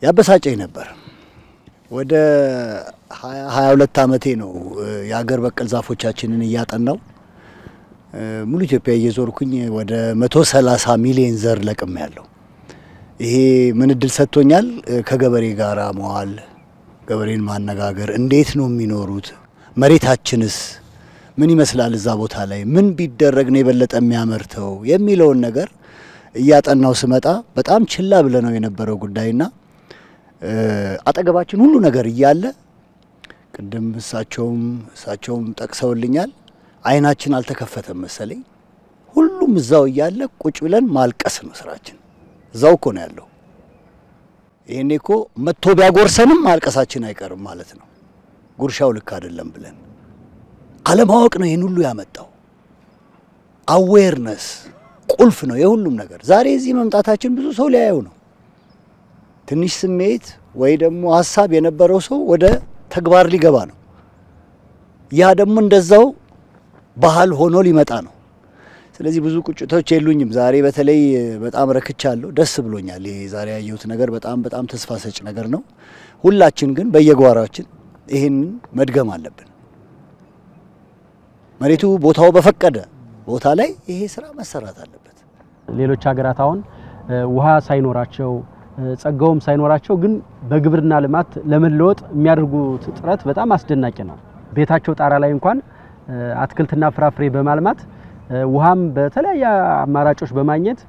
ያበሳጨኝ ነበር። ወደ 22 ዓመቴ ነው የሀገር በቀል ዛፎቻችንን እያጠናው ሙሉ ኢትዮጵያ እየዞርኩኝ ወደ 130 ሚሊዮን ዘር ለቅም ያለው ይሄ ምን እድል ሰጥቶኛል ከገበሬ ጋራ መዋል ገበሬን ማነጋገር እንዴት ነው የሚኖሩት መሬታችንስ ምን ይመስላል እዛ ቦታ ላይ ምን ቢደረግ ነው የበለጠ የሚያመርተው የሚለውን ነገር እያጠናው ስመጣ በጣም ችላ ብለ ነው የነበረው ጉዳይና አጠገባችን ሁሉ ነገር እያለ ቅድም እሳቸውም ጠቅሰውልኛል አይናችን አልተከፈተም መሰለኝ ሁሉም እዛው እያለ ቁጭ ብለን ማልቀስ ነው ስራችን እዛው እኮ ነው ያለው ይሄኔ እኮ መጥቶ ቢያጎርሰንም ማልቀሳችን አይቀርም ማለት ነው ጉርሻው ልክ አይደለም ብለን አለማወቅ ነው ይሄን ሁሉ ያመጣው አዌርነስ ቁልፍ ነው የሁሉም ነገር ዛሬ እዚህ መምጣታችን ብዙ ሰው ሊያየው ነው ትንሽ ስሜት ወይ ደግሞ ሐሳብ የነበረው ሰው ወደ ተግባር ሊገባ ነው ያ ደግሞ እንደዛው ባህል ሆኖ ሊመጣ ነው ስለዚህ ብዙ ቁጭቶች የሉኝም ዛሬ በተለይ በጣም ረክቻለሁ ደስ ብሎኛል ይሄ ዛሬ ያየሁት ነገር በጣም ተስፋ ሰጭ ነገር ነው ሁላችን ግን በየጓራችን ይሄን መድገም አለብን መሬቱ ቦታው በፈቀደ ቦታ ላይ ይሄ ስራ መሰራት አለበት ሌሎች ሀገራት አሁን ውሃ ሳይኖራቸው ጸጋውም ሳይኖራቸው ግን በግብርና ልማት ለመለወጥ የሚያደርጉት ጥረት በጣም አስደናቂ ነው ቤታቸው ጣራ ላይ እንኳን አትክልትና ፍራፍሬ በማልማት ውሃም በተለያየ አማራጮች በማግኘት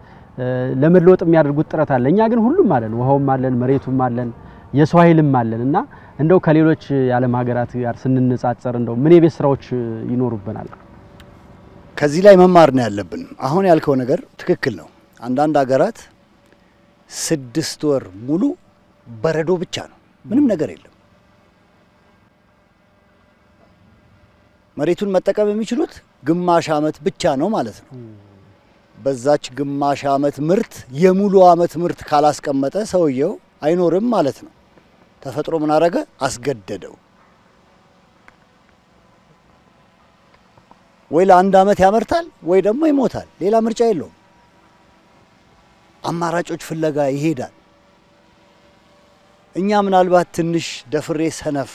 ለመለወጥ የሚያደርጉት ጥረት አለ እኛ ግን ሁሉም አለን ውሃውም አለን መሬቱም አለን የሰው ኃይልም አለን እና እንደው ከሌሎች የዓለም ሀገራት ጋር ስንነጻጸር እንደው ምን የቤት ስራዎች ይኖሩብናል ከዚህ ላይ መማር ነው ያለብን አሁን ያልከው ነገር ትክክል ነው አንዳንድ ሀገራት 6 ወር ሙሉ በረዶ ብቻ ነው ምንም ነገር የለም መሬቱን መጠቀም የሚችሉት ግማሽ አመት ብቻ ነው ማለት ነው በዛች ግማሽ አመት ምርት የሙሉ አመት ምርት ካላስቀመጠ ሰውየው አይኖርም ማለት ነው ተፈጥሮ ምን አረገ አስገደደው ወይ ለአንድ አመት ያመርታል ወይ ደግሞ ይሞታል ሌላ ምርጫ የለውም አማራጮች ፍለጋ ይሄዳል እኛ ምናልባት ትንሽ ደፍሬ ሰነፍ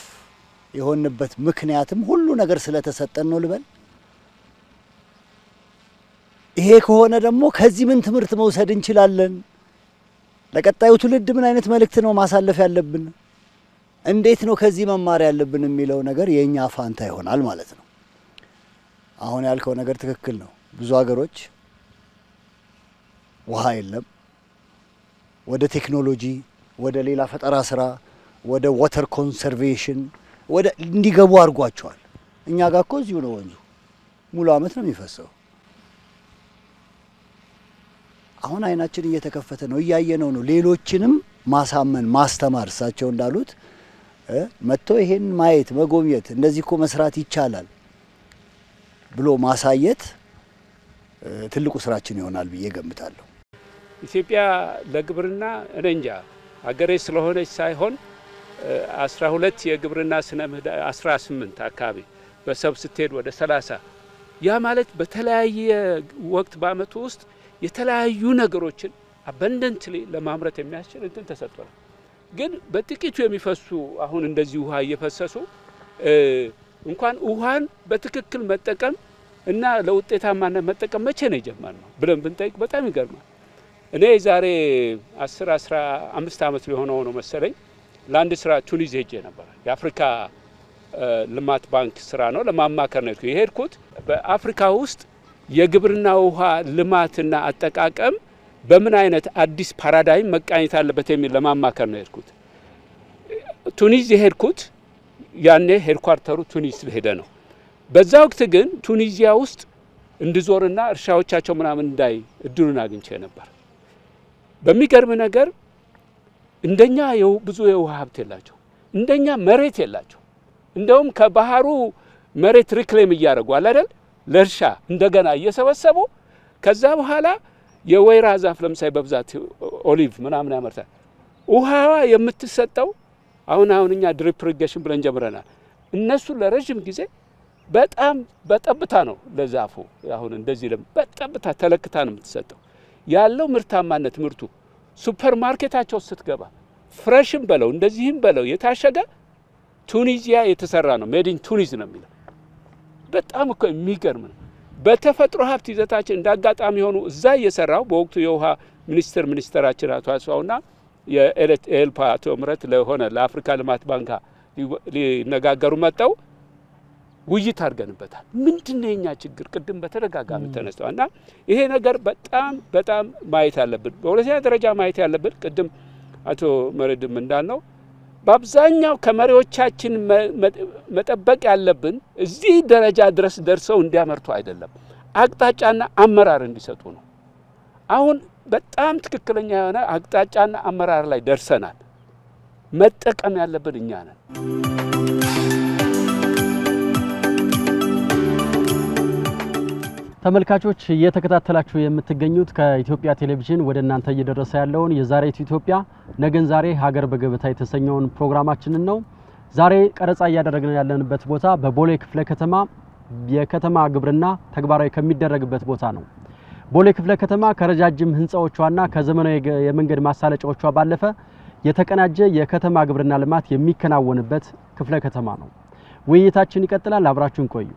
የሆንበት ምክንያትም ሁሉ ነገር ስለተሰጠን ነው ልበል ይሄ ከሆነ ደግሞ ከዚህ ምን ትምህርት መውሰድ እንችላለን ለቀጣዩ ትውልድ ምን አይነት መልእክት ነው ማሳለፍ ያለብን እንዴት ነው ከዚህ መማር ያለብን የሚለው ነገር የኛ ፋንታ ይሆናል ማለት ነው አሁን ያልከው ነገር ትክክል ነው ብዙ ሀገሮች ውሃ የለም ወደ ቴክኖሎጂ ወደ ሌላ ፈጠራ ስራ ወደ ዋተር ኮንሰርቬሽን ወደ እንዲገቡ አርጓቸዋል እኛ ጋር እኮ እዚሁ ነው ወንዙ ሙሉ አመት ነው የሚፈሰው አሁን አይናችን እየተከፈተ ነው እያየነው ነው ሌሎችንም ማሳመን ማስተማር ሳቸው እንዳሉት መጥቶ ይሄን ማየት መጎብኘት እንደዚህ እኮ መስራት ይቻላል ብሎ ማሳየት ትልቁ ስራችን ይሆናል ብዬ ገምታለሁ ኢትዮጵያ ለግብርና እንጃ ሀገሬ ስለሆነች ሳይሆን 12 የግብርና ስነ ምህዳር 18 አካባቢ በሰብ ስትሄድ ወደ 30 ያ ማለት በተለያየ ወቅት በአመቱ ውስጥ የተለያዩ ነገሮችን አባንደንትሊ ለማምረት የሚያስችል እንትን ተሰጥቷል ግን በጥቂቱ የሚፈሱ አሁን እንደዚህ ውሃ እየፈሰሱ እንኳን ውሃን በትክክል መጠቀም እና ለውጤታማነት መጠቀም መቼ ነው የጀመርነው ብለን ብንጠይቅ በጣም ይገርማል እኔ ዛሬ 15 አመት ሊሆነው ነው መሰለኝ ለአንድ ስራ ቱኒዝ ሄጄ ነበር የአፍሪካ ልማት ባንክ ስራ ነው ለማማከር ነው የሄድኩት በአፍሪካ ውስጥ የግብርና ውሃ ልማትና አጠቃቀም በምን አይነት አዲስ ፓራዳይም መቃኘት አለበት የሚል ለማማከር ነው የሄድኩት ቱኒዝ የሄድኩት ያኔ ሄድኳርተሩ ቱኒዝ ሄደ ነው በዛ ወቅት ግን ቱኒዚያ ውስጥ እንድዞርና እርሻዎቻቸው ምናምን እንዳይ እድሉን አግኝቼ ነበር በሚገርም ነገር እንደኛ ብዙ የውሃ ሀብት የላቸው እንደኛ መሬት የላቸው እንደውም ከባህሩ መሬት ሪክሌም እያደረጉ አይደል ለርሻ እንደገና እየሰበሰቡ ከዛ በኋላ የወይራ ዛፍ ለምሳሌ በብዛት ኦሊቭ ምናምን ያመርታል ውሃዋ የምትሰጠው አሁንኛ ድሪፕ ኢሪጌሽን ብለን ጀምረናል እነሱ ለረጅም ጊዜ በጣም በጠብታ ነው ለዛፉ አሁን እንደዚህ በጠብታ ተለክታ ነው የምትሰጠው ያለው ምርታማነት ምርቱ ሱፐር ማርኬታቸው ስትገባ ፍሬሽም በለው እንደዚህም በለው የታሸገ ቱኒዚያ የተሰራ ነው ሜድ ኢን ቱኒዝ ነው የሚለው በጣም እኮ የሚገርም ነው በተፈጥሮ ሀብት ይዘታችን እንዳጋጣሚ ሆኖ እዛ እየሰራው በወቅቱ የውሃ ሚኒስተራችን አቶ አስፋውና የኤልፓ አቶ ምረት ለሆነ ለአፍሪካ ልማት ባንክ ሊነጋገሩ መጣው ውይይት አድርገንበታል ምንድነው የኛ ችግር ቅድም በተደጋጋሚ ተነስተዋልና ይሄ ነገር በጣም ማየት አለብን በሁለተኛ ደረጃ ማየት ያለብን ቅድም አቶ መረድም እንዳልነው በአብዛኛው ከመሪዎቻችን መጠበቅ ያለብን እዚህ ደረጃ ድረስ ደርሰው እንዲያመርቱ አይደለም አቅጣጫና አመራር እንዲሰጡ ነው አሁን በጣም ትክክለኛ የሆነ አቅጣጫና አመራር ላይ ደርሰናል መጠቀም ያለብን እኛ ነን ተመልካቾች እየተከታተላችሁ የምትገኙት ከኢትዮጵያ ቴሌቪዥን ወደ እናንተ እየደረሰ ያለውን የዛሬቱ ኢትዮጵያ ነገን ዛሬ ሀገር በገበታ የተሰኘውን ፕሮግራማችንን ነው ዛሬ ቀረጻ እያደረግን ያለንበት ቦታ በቦሌ ክፍለ ከተማ የከተማ ግብርና ተግባራዊ ከሚደረግበት ቦታ ነው ቦሌ ክፍለ ከተማ ከረጃጅም ህንጻዎቿና ከዘመናዊ የመንገድ ማሳለጫዎቿ ባለፈ የተቀናጀ የከተማ ግብርና ልማት የሚከናወንበት ክፍለ ከተማ ነው ውይይታችን ይቀጥላል አብራችሁን ቆዩ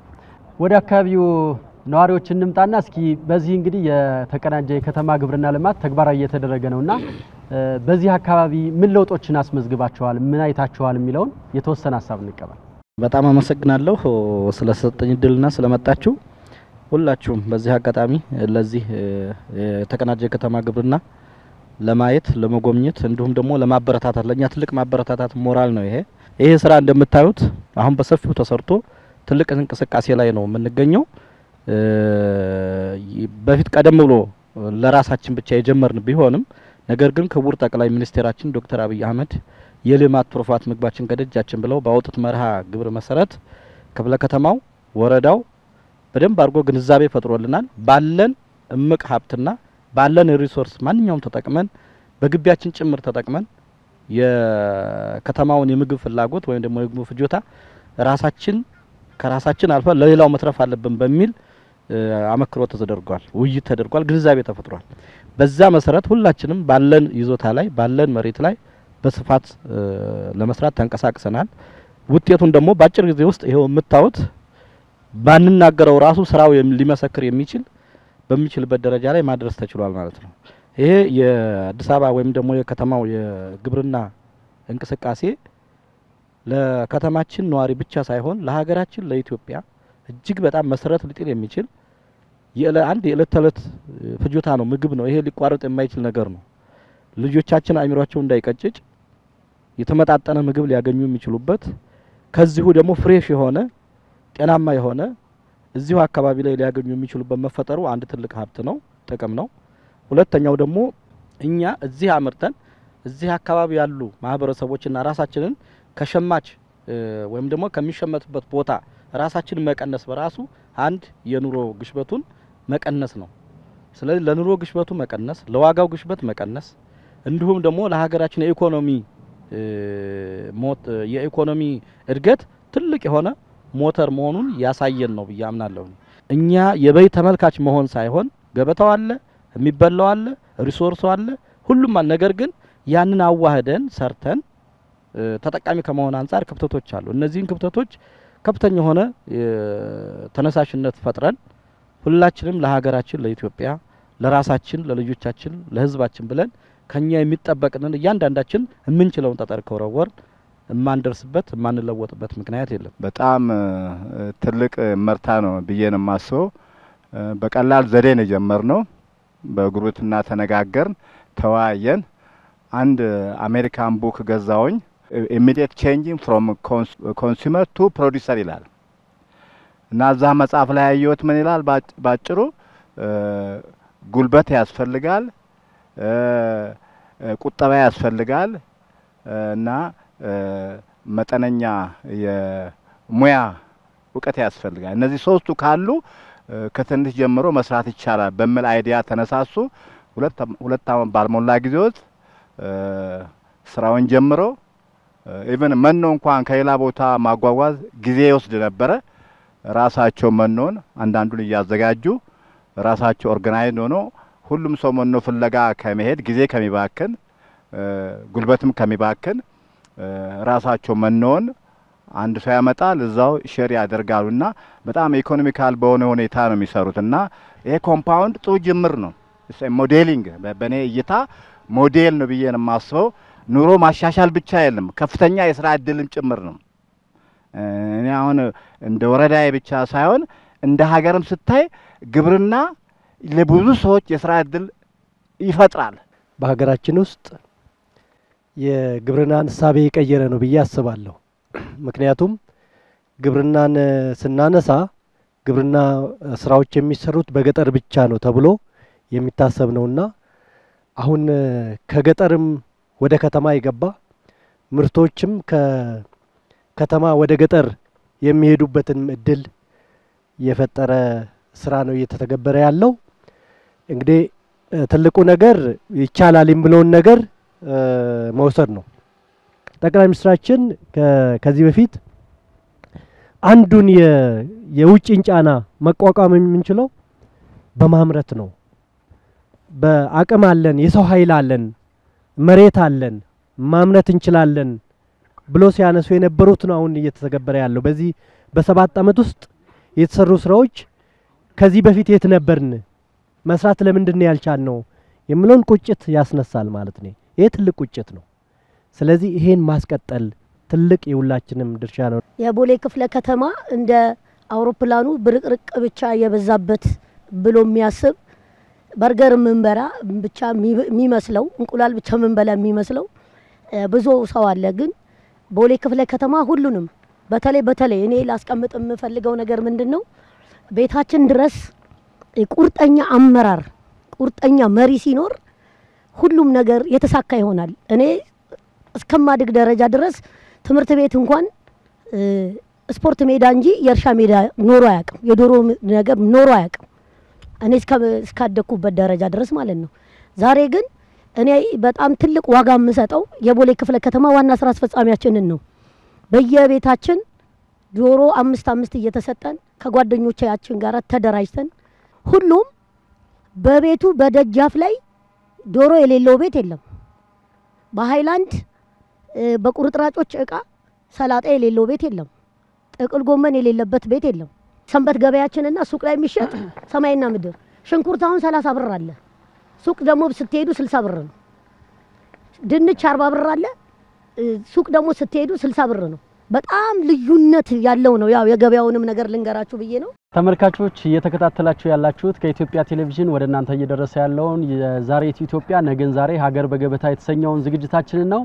ወደ አካባቢው ነዋሪዎች እንምጣና እስኪ በዚህ እንግዲህ የተቀናጀ የከተማ ግብርና ልማት ተግባራዊ እየተደረገ ነውና በዚህ አካባቢ ምን ለውጦችን አስመዝግባቸዋል ምን አይታቸዋል የሚለውን የተወሰነ ሐሳብ እንቀበል በጣም አመሰግናለሁ ስለሰጠኝ ድልና ስለመጣችሁ ሁላችሁም በዚህ አጋጣሚ ለዚህ የተቀናጀ የከተማ ግብርና ለማየት ለመጎብኘት እንዲሁም ደግሞ ለማበረታታት ለኛ ትልቅ ማበረታታት ሞራል ነው ይሄ ስራ እንደምታዩት አሁን በሰፊው ተሰርቶ ትልቅ እንቅስቃሴ ላይ ነው የምንገኘው በፊት ቀደም ብሎ ለራሳችን ብቻ የጀመርን ቢሆንም ነገር ግን ክቡር ጠቅላይ ሚኒስትራችን ዶክተር አብይ አህመድ የልማት ትሩፋት ምግባችን ከደጃችን ብለው ባወጡት መርሃ ግብር መሰረት ክፍለ ከተማው ወረዳው በደንብ አርጎ ግንዛቤ ፈጥሮልናል ባለን እምቅ ሀብትና ባለን ሪሶርስ ማንኛውም ተጠቅመን በግቢያችን ጭምር ተጠቅመን የከተማውን የምግብ ፍላጎት ወይም ደግሞ የምግብ ፍጆታ ከራሳችን አልፈ ለሌላው መትረፍ አለብን በሚል አመክሮ ተደርጓል ውይይት ተደርጓል ግንዛቤ ተፈጥሯል በዛ መሰረት ሁላችንም ባለን ይዞታ ላይ ባለን መሬት ላይ በስፋት ለመስራት ተንቀሳቅሰናል ውጤቱን ደግሞ ባጭር ጊዜ ውስጥ ይሄው የምታዩት ባንናገረው ራሱ ስራው ሊመሰክር በሚችልበት ደረጃ ላይ ማድረስ ተችሏል ማለት ነው ይሄ የአዲስ አበባ ወይም ደግሞ የከተማው የግብርና እንቅስቃሴ ለከተማችን ነዋሪ ብቻ ሳይሆን ለሀገራችን ለኢትዮጵያ እጅግ በጣም መሰረት ሊጥል የሚችል አንድ የዕለት ተዕለት ፍጆታ ነው ምግብ ነው ይሄ ሊቋረጥ የማይችል ነገር ነው ልጆቻችን አእምሯቸው እንዳይቀጭጭ የተመጣጠነ ምግብ ሊያገኙ የሚችሉበት ከዚሁ ደግሞ ፍሬሽ የሆነ ጤናማ የሆነ እዚሁ አካባቢ ላይ ሊያገኙ የሚችሉበት መፈጠሩ አንድ ትልቅ ሀብት ነው ጥቅም ነው ሁለተኛው ደግሞ እኛ እዚህ አመርተን እዚህ አካባቢ ያሉ ማህበረሰቦችና ራሳችንን ከሸማች ወይም ደግሞ ከሚሸመትበት ቦታ ራሳችንን መቀነስ በራሱ አንድ የኑሮ ግሽበቱን መቀነስ ነው ስለዚህ ለኑሮ ግሽበቱ መቀነስ ለዋጋው ግሽበት መቀነስ እንዲሁም ደግሞ ለሀገራችን የኢኮኖሚ እድገት ትልቅ የሆነ ሞተር መሆኑን ያሳየን ነው በያምናለሁ እኛ የበይ ተመልካች መሆን ሳይሆን ገበታው አለ የሚበላው አለ ሪሶርሱ አለ ሁሉም አለ ነገር ግን ያንን አዋህደን ሰርተን ተጠቃሚ ከመሆን አንፃር ክፍተቶች አሉ እነዚህን ክፍተቶች ከፍተኛ ሆነ ተነሳሽነት ፈጥረን ሁላችንም ለሀገራችን ለኢትዮጵያ ለራሳችን ለልጆቻችን ለህዝባችን ብለን ከኛ የሚጠበቅንን እያንዳንዳችን የምንችለውን ጠጠር ከወረወር ማንደርስበት ማንለወጥበት ምክንያት የለም በጣም ትልቅ መርታ ነው ብዬን ማስበው በቀላል ዘዴ ነው ጀመርነው በግሩፕና ተነጋገርን ተዋየን አንድ አሜሪካን ቡክ ገዛውኝ immediate changing from consumer to producer ይላል እና እዛ መጽሐፍ ላይ ያየሁት ምን ይላል ባጭሩ ጉልበት ያስፈልጋል ቁጠባ ያስፈልጋል እና መጠነኛ የሙያ ዕውቀት ያስፈልጋል እነዚህ ሶስቱ ካሉ ከትንሽ ጀምሮ መስራት ይቻላል በሚል አይዲያ ተነሳሱ ሁለት ዓመት ባልሞላ ጊዜ ውስጥ ስራውን ጀምሮ ኢቭን መኖ እንኳን ከሌላ ቦታ ማጓጓዝ ጊዜ ይወስድ ነበር ራሳቸው መኖን አንዳንዱን ያዘጋጁ ራሳቸው ኦርጋናይዝ ሆኖ ሁሉም ሰው መኖ ፍለጋ ከመሄድ ጊዜ ከሚባከን ጉልበትም ከሚባክን ራሳቸው መኖን አንድ ሰው ያመጣል እዛው ሼር ያደርጋሉና በጣም ኢኮኖሚካል በሆነ ሁኔታ ነው የሚሰሩትና ይሄ ኮምፓውንድ ጥሩ ጅምር ነው። ሞዴሊንግ በኔ እይታ ሞዴል ነው ብዬ ነው የማስበው። ኑሮ ማሻሻል ብቻ አይደለም ከፍተኛ የሥራ እድልም ጭምር ነው። እኔ አሁን እንደ ወረዳዬ ብቻ ሳይሆን እንደ ሀገርም ስታይ ግብርና ለብዙ ሰዎች የሥራ እድል ይፈጥራል። በሀገራችን ውስጥ የግብርናን እሳቤ የቀየረ ነው ብዬ አስባለሁ። ምክንያቱም ግብርናን ስናነሳ ግብርና ስራዎች የሚሰሩት በገጠር ብቻ ነው ተብሎ የሚታሰብ ነውና አሁን ከገጠርም ወደ ከተማ የገባ ምርቶችም ከከተማ ወደ ገጠር የሚሄዱበትን እድል የፈጠረ ስራ ነው እየተተገበረ ያለው። እንግዲህ ትልቁ ነገር ይቻላል የሚለውን ነገር መውሰድ ነው። ጠቅላይ ሚኒስትራችን ከዚህ በፊት አንዱን የውጭን ጫና መቋቋም የምንችለው በማምረት ነው። በአቅም አለን፣ የሰው ኃይል አለን፣ መሬት አለን፣ ማምረት እንችላለን ብሎ ሲያነሱ የነበሩት ነው አሁን እየተተገበረ ያለው። በዚህ በ7 አመት ውስጥ የተሰሩ ስራዎች ከዚህ በፊት የት ነበርን መስራት ለምንድን ነው ያልቻልነው የሚለውን ቁጭት ያስነሳል ማለት ነው። ይሄ ትልቅ ቁጭት ነው። ስለዚህ ይሄን ማስቀጠል ትልቅ የሁላችንም ድርሻ ነው። የቦሌ ክፍለ ከተማ እንደ አውሮፕላኑ ብርቅርቅ ብቻ የበዛበት ብሎ የሚያስብ በርገር ምንበራ ብቻ የሚመስለው እንቁላል ብቻ ምንበላ የሚመስለው ብዙ ሰው አለ። ግን ቦሌ ክፍለ ከተማ ሁሉንም በተለይ እኔ ላስቀምጥ የምፈልገው ነገር ምንድነው ቤታችን ድረስ ቁርጠኛ አመራር ቁርጠኛ መሪ ሲኖር ሁሉም ነገር የተሳካ ይሆናል። እኔ እስከማድግ ደረጃ ድረስ ትምህርት ቤት እንኳን ስፖርት ሜዳ እንጂ የእርሻ ሜዳ ኖሮ አያውቅም። የዶሮ ነገር ኖሮ አያውቅም። እኔ እስካደኩበት ደረጃ ድረስ ማለት ነው። ዛሬ ግን እኔ በጣም ትልቅ ዋጋ የምሰጠው የቦሌ ክፍለ ከተማ ዋና ስራ አስፈጻሚያችንን ነው። በየቤታችን ዶሮ 5 እየተሰጠን ከጓደኞቻችን ጋር ተደራጅተን ሁሉም በቤቱ በደጃፍ ላይ ዶሮ የሌለው ቤት የለም። በሃይላንድ በቁርጥራጮች እቃ ሰላጣ የሌለው ቤት የለም። ጥቅል ጎመን የሌለበት ቤት የለም። ሰንበት ገበያችንና ሱቅ ላይ የሚሸጥ ሰማይና ምድር ሽንኩርት አሁን 30 ብር አለ። ሱቅ ደግሞ ስትሄዱ 60 ብር ነው። ድንች 40 ብር አለ። ሱቅ ደግሞ ስትሄዱ 60 ብር ነው። በጣም ልዩነት ያለው ነው። ያው የገበያውንም ነገር ልንገራችሁ ብዬ ነው። ተመልካቾች እየተከታተላችሁ ያላችሁት ከኢትዮጵያ ቴሌቪዥን ወደ እናንተ እየደረሰ ያለውን የዛሬት ኢትዮጵያ ነገን ዛሬ ሀገር በገበታ የተሰኘውን ዝግጅታችንን ነው።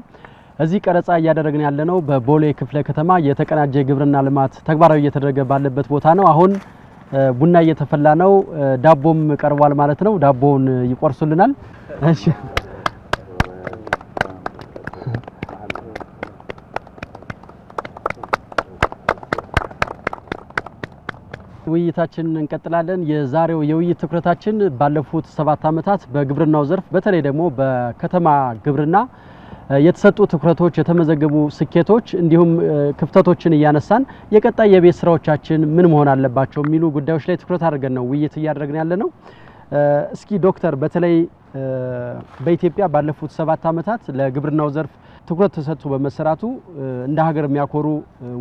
እዚህ ቀረጻ እያደረግን ያለነው በቦሌ ክፍለ ከተማ የተቀናጀ ግብርና ልማት ተግባራዊ እየተደረገ ባለበት ቦታ ነው። አሁን ቡና እየተፈላ ነው፣ ዳቦም ቀርቧል ማለት ነው። ዳቦውን ይቆርሱልናል። እሺ ውይይታችንን እንቀጥላለን። የዛሬው የውይይት ትኩረታችን ባለፉት 7 አመታት በግብርናው ዘርፍ በተለይ ደግሞ በከተማ ግብርና የተሰጡ ትኩረቶች፣ የተመዘገቡ ስኬቶች እንዲሁም ክፍተቶችን እያነሳን የቀጣይ የቤት ስራዎቻችን ምን መሆን አለባቸው የሚሉ ጉዳዮች ላይ ትኩረት አድርገን ነው ውይይት እያደረግን ያለነው። እስኪ ዶክተር በተለይ በኢትዮጵያ ባለፉት 7 አመታት ለግብርናው ዘርፍ ትኩረት ተሰጥቶ በመሰራቱ እንደ ሀገር የሚያኮሩ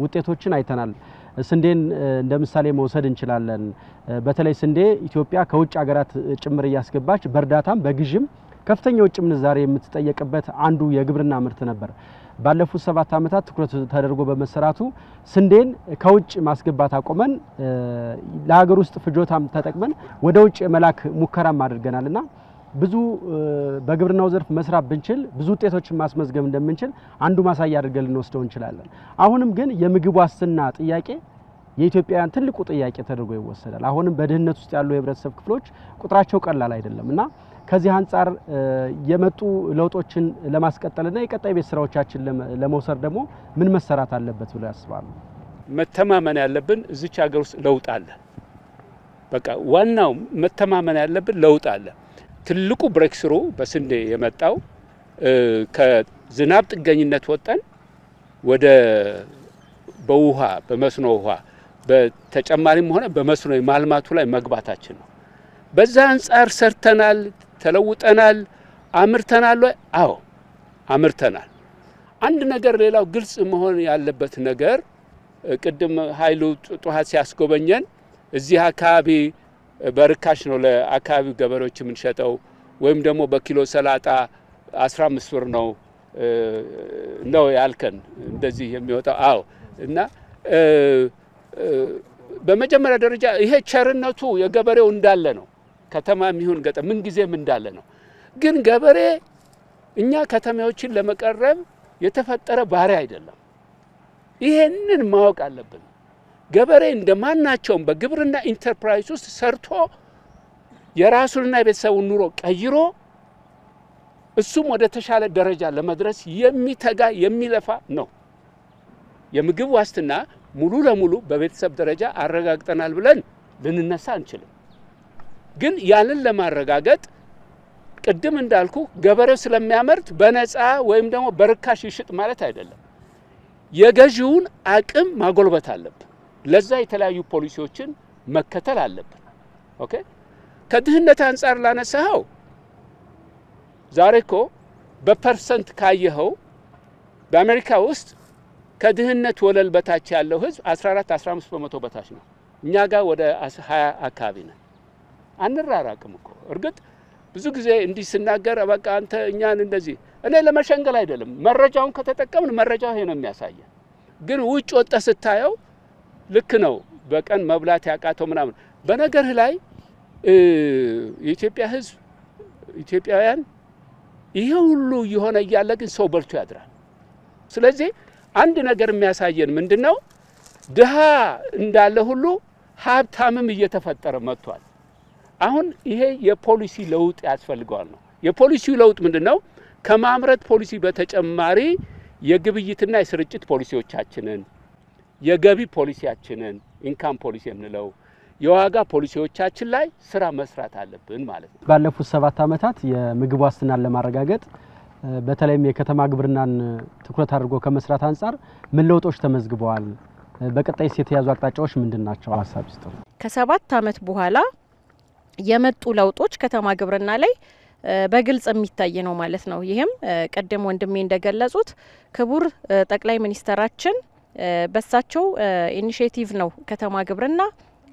ውጤቶችን አይተናል። ስንዴን እንደምሳሌ መውሰድ እንችላለን። በተለይ ስንዴ ኢትዮጵያ ከውጭ ሀገራት ጭምር ያስገባች በእርዳታም በግዥም ከፍተኛ ውጭ ምንዛሬ የምትጠየቅበት አንዱ የግብርና ምርት ነበር። ባለፉት 7 አመታት ትኩረት ተደርጎ በመሰራቱ ስንዴን ከውጭ ማስገባት አቆመን ለሀገር ውስጥ ፍጆታም ተጠቅመን ወደ ውጭ መላክ ሙከራም አድርገናልና ብዙ በግብርናው ዘርፍ መስራት ብንችል ብዙ ውጤቶችን ማስመዝገብ እንደምንችል አንዱ ማሳያ አድርገን ልንወስደው እንችላለን። አሁንም ግን የምግብ ዋስትና ጥያቄ የኢትዮጵያውያን ትልቁ ጥያቄ ተደርጎ ይወሰዳል። አሁንም በድህነት ውስጥ ያሉ የህብረተሰብ ክፍሎች ቁጥራቸው ቀላል አይደለምና ከዚህ አንፃር የመጡ ለውጦችን ለማስቀጠልና የቀጣይ ቤት ስራዎቻችን ለመውሰድ ደግሞ ምን መሰራት አለበት ብለው ያስባሉ? መተማመን ያለብን እዚች ሀገር ውስጥ ለውጥ አለ። በቃ ዋናው መተማመን ያለብን ለውጥ አለ። ትልቁ ብሬክስሩ በስንዴ የመጣው ከዝናብ ጥገኝነት ወጣን ወደ በውሃ በመስኖ ውሃ በተጨማሪም ሆነ በመስኖ የማልማቱ ላይ መግባታችን ነው። በዛ አንፃር ሰርተናል፣ ተለውጠናል፣ አምርተናል። አዎ አምርተናል። አንድ ነገር ሌላው ግልጽ መሆን ያለበት ነገር ቅድም ኃይሉ ጧት ሲያስጎበኘን እዚህ አካባቢ በርካሽ ነው ለአካባቢው ገበሬዎች የምንሸጠው ወይም ደግሞ በኪሎ ሰላጣ 15 ብር ነው ያልከን እንደዚህ የሚወጣው። አዎ እና በመጀመሪያ ደረጃ ይሄ ቸርነቱ የገበሬው እንዳለ ነው። ከተማ የሚሆን ገጠር ምን ጊዜም እንዳለ ነው። ግን ገበሬ እኛ ከተማዎችን ለመቀረብ የተፈጠረ ባሪያ አይደለም። ይሄንን ማወቅ አለብን። ገበሬ እንደማናቸውም በግብርና ኢንተርፕራይዝ ውስጥ ሰርቶ የራሱንና የቤተሰቡን ኑሮ ቀይሮ እሱም ወደ ተሻለ ደረጃ ለመድረስ የሚተጋ የሚለፋ ነው። የምግብ ዋስትና ሙሉ ለሙሉ በቤተሰብ ደረጃ አረጋግጠናል ብለን ልንነሳ አንችልም። ግን ያንን ለማረጋገጥ ቅድም እንዳልኩ ገበሬው ስለሚያመርት በነፃ ወይም ደግሞ በርካሽ ይሽጥ ማለት አይደለም። የገዢውን አቅም ማጎልበት አለብን። ለዛ የተለያዩ ፖሊሲዎችን መከተል አለብን። ኦኬ ከድህነት አንፃር ላነሳው ዛሬኮ በፐርሰንት ካየኸው በአሜሪካ ውስጥ ከድህነት ወለል በታች ያለው ህዝብ 14-15% በታች ነው። እኛ ጋር ወደ 20 አካባቢ ነው። አንራራቅም እኮ እርግጥ ብዙ ጊዜ እንዲህ ስናገር በቃ አንተ እኛን እንደዚህ እኔ ለመሸንገል አይደለም። መረጃውን ከተጠቀምን መረጃው ይሄ ነው የሚያሳየው። ግን ውጭ ወጣ ስታየው ልክ ነው። በቀን መብላት ያቃተው ምናምን በነገርህ ላይ የኢትዮጵያ ህዝብ ኢትዮጵያውያን ይሄ ሁሉ የሆነ እያለ ግን ሰው በልቶ ያድራል። ስለዚህ አንድ ነገር የሚያሳየን ምንድነው? ድሃ እንዳለ ሁሉ ሀብታምም እየተፈጠረ መጥቷል። አሁን ይሄ የፖሊሲ ለውጥ ያስፈልገዋል ነው። የፖሊሲው ለውጥ ምንድነው? ከማምረት ፖሊሲ በተጨማሪ የግብይትና የስርጭት ፖሊሲዎቻችንን፣ የገቢ ፖሊሲያችንን ኢንካም ፖሊሲ የምንለው የዋጋ ፖሊሲዎቻችን ላይ ስራ መስራት አለብን ማለት ነው። ባለፉት 7 ዓመታት የምግብ ዋስትናን ለማረጋገጥ በተለይም የከተማ ግብርናን ትኩረት አድርጎ ከመስራት አንፃር ምን ለውጦች ተመዝግበዋል? በቀጣይስ የተያዙ አቅጣጫዎች ምንድናቸው? ሐሳብ ይስጡ። ከ7 ዓመት በኋላ የመጡ ለውጦች ከተማ ግብርና ላይ በግልጽ የሚታይ ነው ማለት ነው። ይሄም ቀደም ወንድሜ እንደገለጹት ክቡር ጠቅላይ ሚኒስተራችን በሳቸው ኢኒሼቲቭ ነው ከተማ ግብርና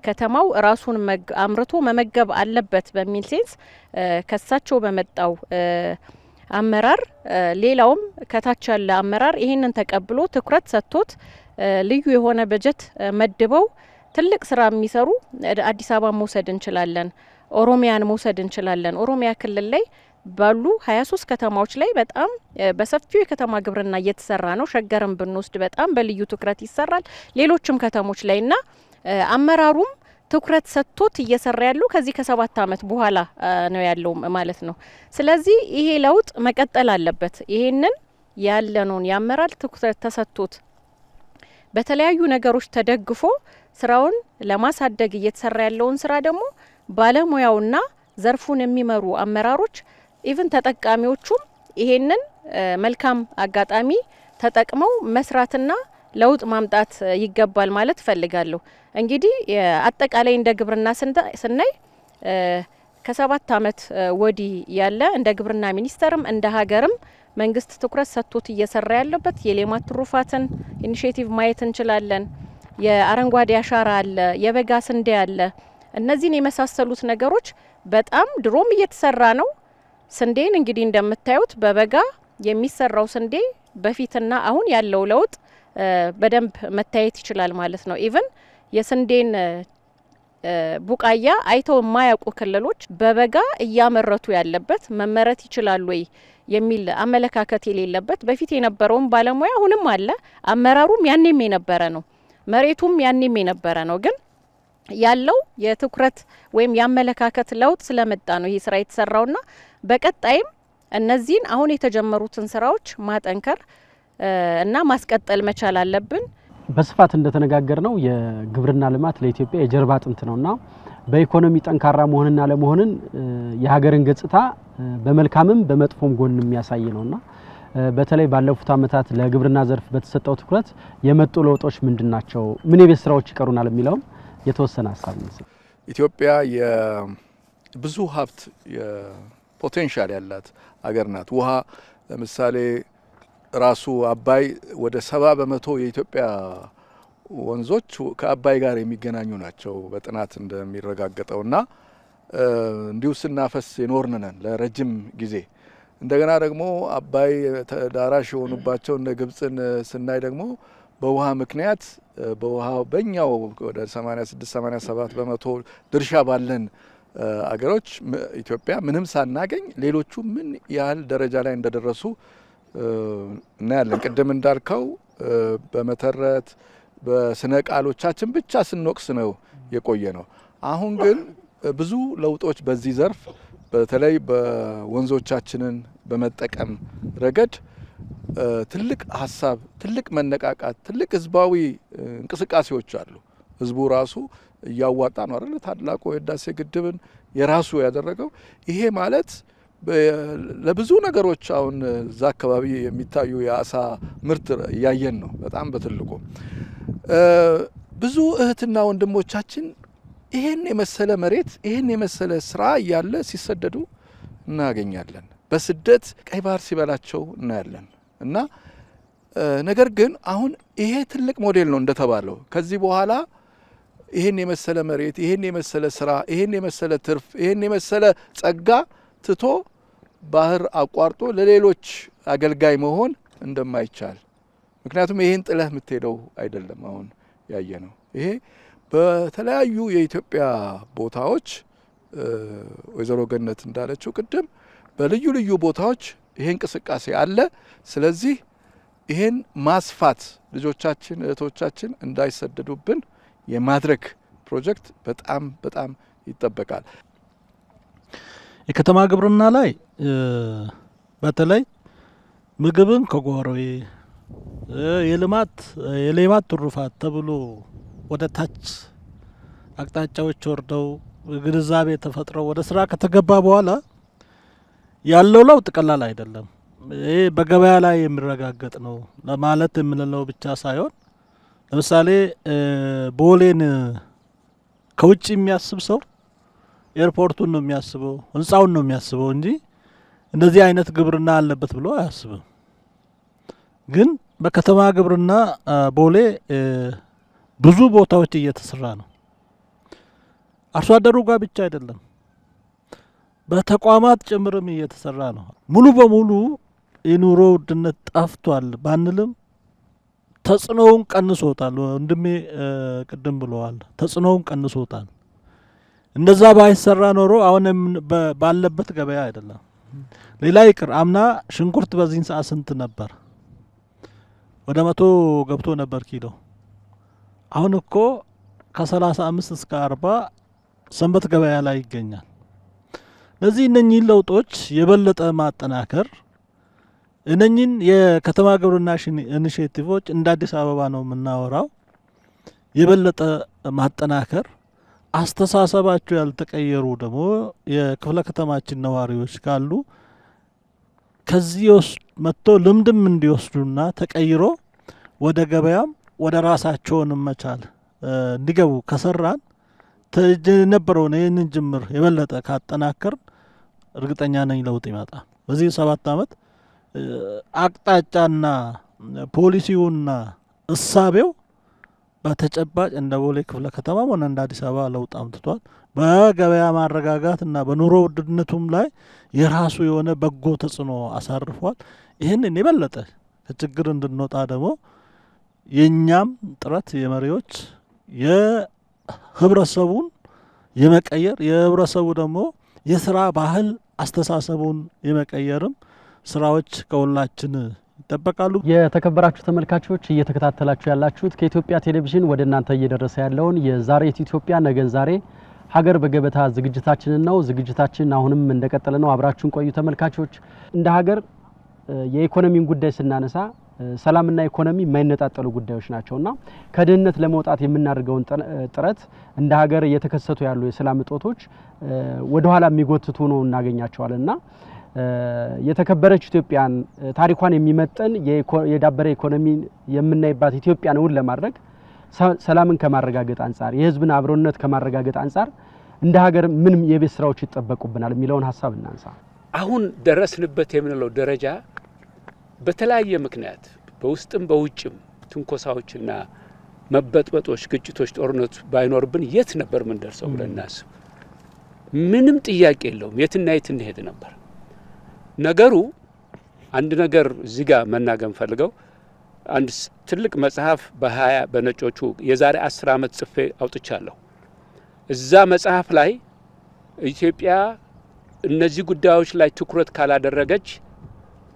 ከተማው ራሱን አምርቶ መመገብ አለበት በሚል ሴንስ ከሳቸው በመጣው አመራር ሌላውም ከታች ያለ አመራር ይሄንን ተቀብሎ ትኩረት ሰጥቶት ልዩ የሆነ በጀት መድበው ትልቅ ስራ የሚሰሩ አዲስ አበባ መውሰድ እንችላለን፣ ኦሮሚያን መውሰድ እንችላለን። ኦሮሚያ ክልል ላይ ባሉ 23 ከተማዎች ላይ በጣም በሰፊው የከተማ ግብርና እየተሰራ ነው። ሸገርን ብንወስድ በጣም በልዩ ትኩረት ይሰራል። ሌሎችም ከተሞች ላይና አመራሩም ትኩረት ሰጥቶት እየሰራ ያለው ከዚህ ከ7 ዓመት በኋላ ነው ያለው ማለት ነው። ስለዚህ ይሄ ለውጥ መቀጠል አለበት። ይሄንን ያለነውን ያመራል ትኩረት ተሰጥቶት በተለያዩ ነገሮች ተደግፎ ስራውን ለማሳደግ እየተሰራ ያለውን ስራ ደግሞ ባለሙያውና ዘርፉን የሚመሩ አመራሮች ኢቭን ተጠቃሚዎቹም ይሄንን መልካም አጋጣሚ ተጠቅመው መስራትና ለውጥ ማምጣት ይገባል ማለት ፈልጋለሁ። እንግዲህ አጠቃላይ እንደ ግብርና ስናይ ከ7 ዓመት ወዲህ ያለ እንደ ግብርና ሚኒስተርም እንደ ሀገርም መንግስት ትኩረት ሰጥቶት እየሰራ ያለበት የሌማት ትሩፋትን ኢኒሼቲቭ ማየት እንችላለን። የአረንጓዴ አሻራ አለ፣ የበጋ ስንዴ አለ። እነዚህን የመሳሰሉት ነገሮች በጣም ድሮም እየተሰራ ነው። ስንዴን እንግዲህ እንደምታዩት በበጋ የሚሰራው ስንዴ በፊትና አሁን ያለው ለውጥ በደንብ መታየት ይችላል ማለት ነው። ኢቭን የስንዴን ቡቃያ አይተው የማያውቁ ክልሎች በበጋ እያመረቱ ያለበት መመረት ይችላል ወይ የሚል አመለካከት የሌለበት በፊት የነበረውን ባለሙያ አሁንም አለ። አመራሩም ያኔም የነበረ ነው፣ መሬቱም ያኔም የነበረ ነው። ግን ያለው የትኩረት ወይም ያመለካከት ለውጥ ስለመጣ ነው ይሄ ስራ የተሰራውና በቀጣይም እነዚህን አሁን የተጀመሩትን ስራዎች ማጠንከር እና ማስቀጠል መቻል አለብን። በስፋት እንደተነጋገር ነው የግብርና ልማት ለኢትዮጵያ የጀርባ አጥንት ነውና በኢኮኖሚ ጠንካራ መሆንና ለመሆንን የሀገርን ገጽታ በመልካምም በመጥፎም ጎን የሚያሳይ ነውና በተለይ ባለፉት ዓመታት ለግብርና ዘርፍ በተሰጠው ትኩረት የመጡ ለውጦች ምንድናቸው? ምን የቤት ስራዎች ይቀሩናል የሚለው የተወሰነ ሐሳብ ነው። ኢትዮጵያ የብዙ ሀብት ፖቴንሻል ያላት አገር ናት። ውሃ ለምሳሌ ራሱ አባይ ወደ 70% የኢትዮጵያ ወንዞች ከአባይ ጋር የሚገናኙ ናቸው በጥናት እንደሚረጋገጠውና እንዲሁ ስናፈስ የኖርን ነን ለረጅም ጊዜ። እንደገና ደግሞ አባይ ተዳራሽ የሆኑባቸው እንደ ግብጽን ስናይ ደግሞ በውሃ ምክንያት በውሃው በእኛው ወደ 86-87% ድርሻ ባለን አገሮች ኢትዮጵያ ምንም ሳናገኝ ሌሎቹ ምን ያህል ደረጃ ላይ እንደደረሱ እናያለን። ቅድም እንዳልከው በመተረት በስነ ቃሎቻችን ብቻ ስንወቅስ ነው የቆየ ነው። አሁን ግን ብዙ ለውጦች በዚህ ዘርፍ በተለይ በወንዞቻችንን በመጠቀም ረገድ ትልቅ ሀሳብ፣ ትልቅ መነቃቃት፣ ትልቅ ህዝባዊ እንቅስቃሴዎች አሉ። ህዝቡ ራሱ እያዋጣ ነው አይደል ታላቁ የህዳሴ ግድብን የራሱ ያደረገው። ይሄ ማለት ለብዙ ነገሮች አሁን እዛ አካባቢ የሚታዩ የአሳ ምርት እያየን ነው በጣም በትልቁ። ብዙ እህትና ወንድሞቻችን ይሄን የመሰለ መሬት ይሄን የመሰለ ስራ እያለ ሲሰደዱ እናገኛለን። በስደት ቀይ ባህር ሲበላቸው እናያለን። እና ነገር ግን አሁን ይሄ ትልቅ ሞዴል ነው እንደተባለው ከዚህ በኋላ ይሄን የመሰለ መሬት ይሄን የመሰለ ስራ ይሄን የመሰለ ትርፍ ይሄን የመሰለ ጸጋ ትቶ ባህር አቋርጦ ለሌሎች አገልጋይ መሆን እንደማይቻል፣ ምክንያቱም ይሄን ጥለህ የምትሄደው አይደለም። አሁን ያየ ነው ይሄ በተለያዩ የኢትዮጵያ ቦታዎች ወይዘሮ ገነት እንዳለችው ቅድም በልዩ ልዩ ቦታዎች ይሄ እንቅስቃሴ አለ። ስለዚህ ይሄን ማስፋት ልጆቻችን እህቶቻችን እንዳይሰደዱብን የማድረግ ፕሮጀክት በጣም በጣም ይጠበቃል። የከተማ ግብርና ላይ በተለይ ምግብን ከጓሮዬ የሌማት ትሩፋት ተብሎ ወደ ታች አቅጣጫዎች ወርደው ግንዛቤ ተፈጥረው ወደ ስራ ከተገባ በኋላ ያለው ለውጥ ቀላል አይደለም። ይሄ በገበያ ላይ የሚረጋገጥ ነው ለማለት የምንለው ብቻ ሳይሆን ለምሳሌ ቦሌን ከውጭ የሚያስብ ሰው ኤርፖርቱን ነው የሚያስበው፣ ህንጻውን ነው የሚያስበው እንጂ እንደዚህ አይነት ግብርና አለበት ብሎ አያስብም። ግን በከተማ ግብርና ቦሌ ብዙ ቦታዎች እየተሰራ ነው። አርሶ አደሩ ጋር ብቻ አይደለም በተቋማት ጭምርም እየተሰራ ነው። ሙሉ በሙሉ የኑሮ ውድነት ጠፍቷል ባንልም ተጽዕኖውን ቀንሶታል። ወንድሜ ቅድም ብለዋል፣ ተጽዕኖውን ቀንሶታል። እንደዛ ባይሰራ ኖሮ አሁንም ባለበት ገበያ አይደለም። ሌላ ይቅር አምና ሽንኩርት በዚህን ሰዓት ስንት ነበር? ወደ 100 ገብቶ ነበር ኪሎ። አሁን እኮ ከ35 እስከ 40 ሰንበት ገበያ ላይ ይገኛል። ለዚህ እነኚህ ለውጦች የበለጠ ማጠናከር እነኚህን የከተማ ግብርና ኢኒሼቲቮች እንደ አዲስ አበባ ነው የምናወራው የበለጠ ማጠናከር አስተሳሰባቸው ያልተቀየሩ ደግሞ የክፍለ ከተማችን ነዋሪዎች ካሉ ከዚህ መጥቶ ልምድም እንዲወስዱና ተቀይሮ ወደ ገበያም ወደ ራሳቸውን መቻል እንዲገቡ ከሰራን ተጀነበረው ይህንን ጅምር የበለጠ ካጠናከር እርግጠኛ ነኝ ለውጥ ይመጣል። በዚህ 7 አመት አቅጣጫና ፖሊሲውና እሳቤው በተጨባጭ እንደ ቦሌ ክፍለ ከተማ ሆነ እንደ አዲስ አበባ ለውጥ አምጥቷል። በገበያ ማረጋጋትና በኑሮ ውድነቱም ላይ የራሱ የሆነ በጎ ተጽዕኖ አሳርፏል። ይህንን የበለጠ ከችግር እንድንወጣ ደግሞ የኛም ጥረት የመሪዎች የህብረተሰቡን የመቀየር የህብረተሰቡ ደግሞ የስራ ባህል አስተሳሰቡን የመቀየርም ስራዎች ከሁላችን ይጠበቃሉ። የተከበራችሁ ተመልካቾች እየተከታተላችሁ ያላችሁት ከኢትዮጵያ ቴሌቪዥን ወደ እናንተ እየደረሰ ያለውን የዛሬት ኢትዮጵያ ነገን ዛሬ ሀገር በገበታ ዝግጅታችንን ነው። ዝግጅታችን አሁንም እንደቀጠለ ነው። አብራችሁን ቆዩ ተመልካቾች። እንደ ሀገር የኢኮኖሚን ጉዳይ ስናነሳ ሰላምና ኢኮኖሚ የማይነጣጠሉ ጉዳዮች ናቸውና ከድህነት ለመውጣት የምናደርገውን ጥረት እንደ ሀገር እየተከሰቱ ያሉ የሰላም እጦቶች ወደ ኋላ የሚጎትቱ ነው እናገኛቸዋልና የተከበረች ኢትዮጵያን ታሪኳን የሚመጥን የዳበረ ኢኮኖሚ የምናይባት ኢትዮጵያን እውን ለማድረግ ሰላምን ከማረጋገጥ አንፃር የህዝብን አብሮነት ከማረጋገጥ አንፃር እንደ ሀገር ምን የቤት ስራዎች ይጠበቁብናል የሚለውን ሐሳብ እናንሳ። አሁን ደረስንበት የምንለው ደረጃ በተለያየ ምክንያት በውስጥም በውጭም ትንኮሳዎችና መበጥበጦች፣ ግጭቶች፣ ጦርነት ባይኖርብን የት ነበር ምን ደርሰው ብለን እናስብ። ምንም ጥያቄ የለውም የትና የት እንሄድ ነበር። ነገሩ አንድ ነገር እዚህ ጋር መናገር ፈልገው አንድ ትልቅ መጽሐፍ በ20 በነጮቹ የዛሬ 10 ዓመት ጽፌ አውጥቻለሁ። እዛ መጽሐፍ ላይ ኢትዮጵያ እነዚህ ጉዳዮች ላይ ትኩረት ካላደረገች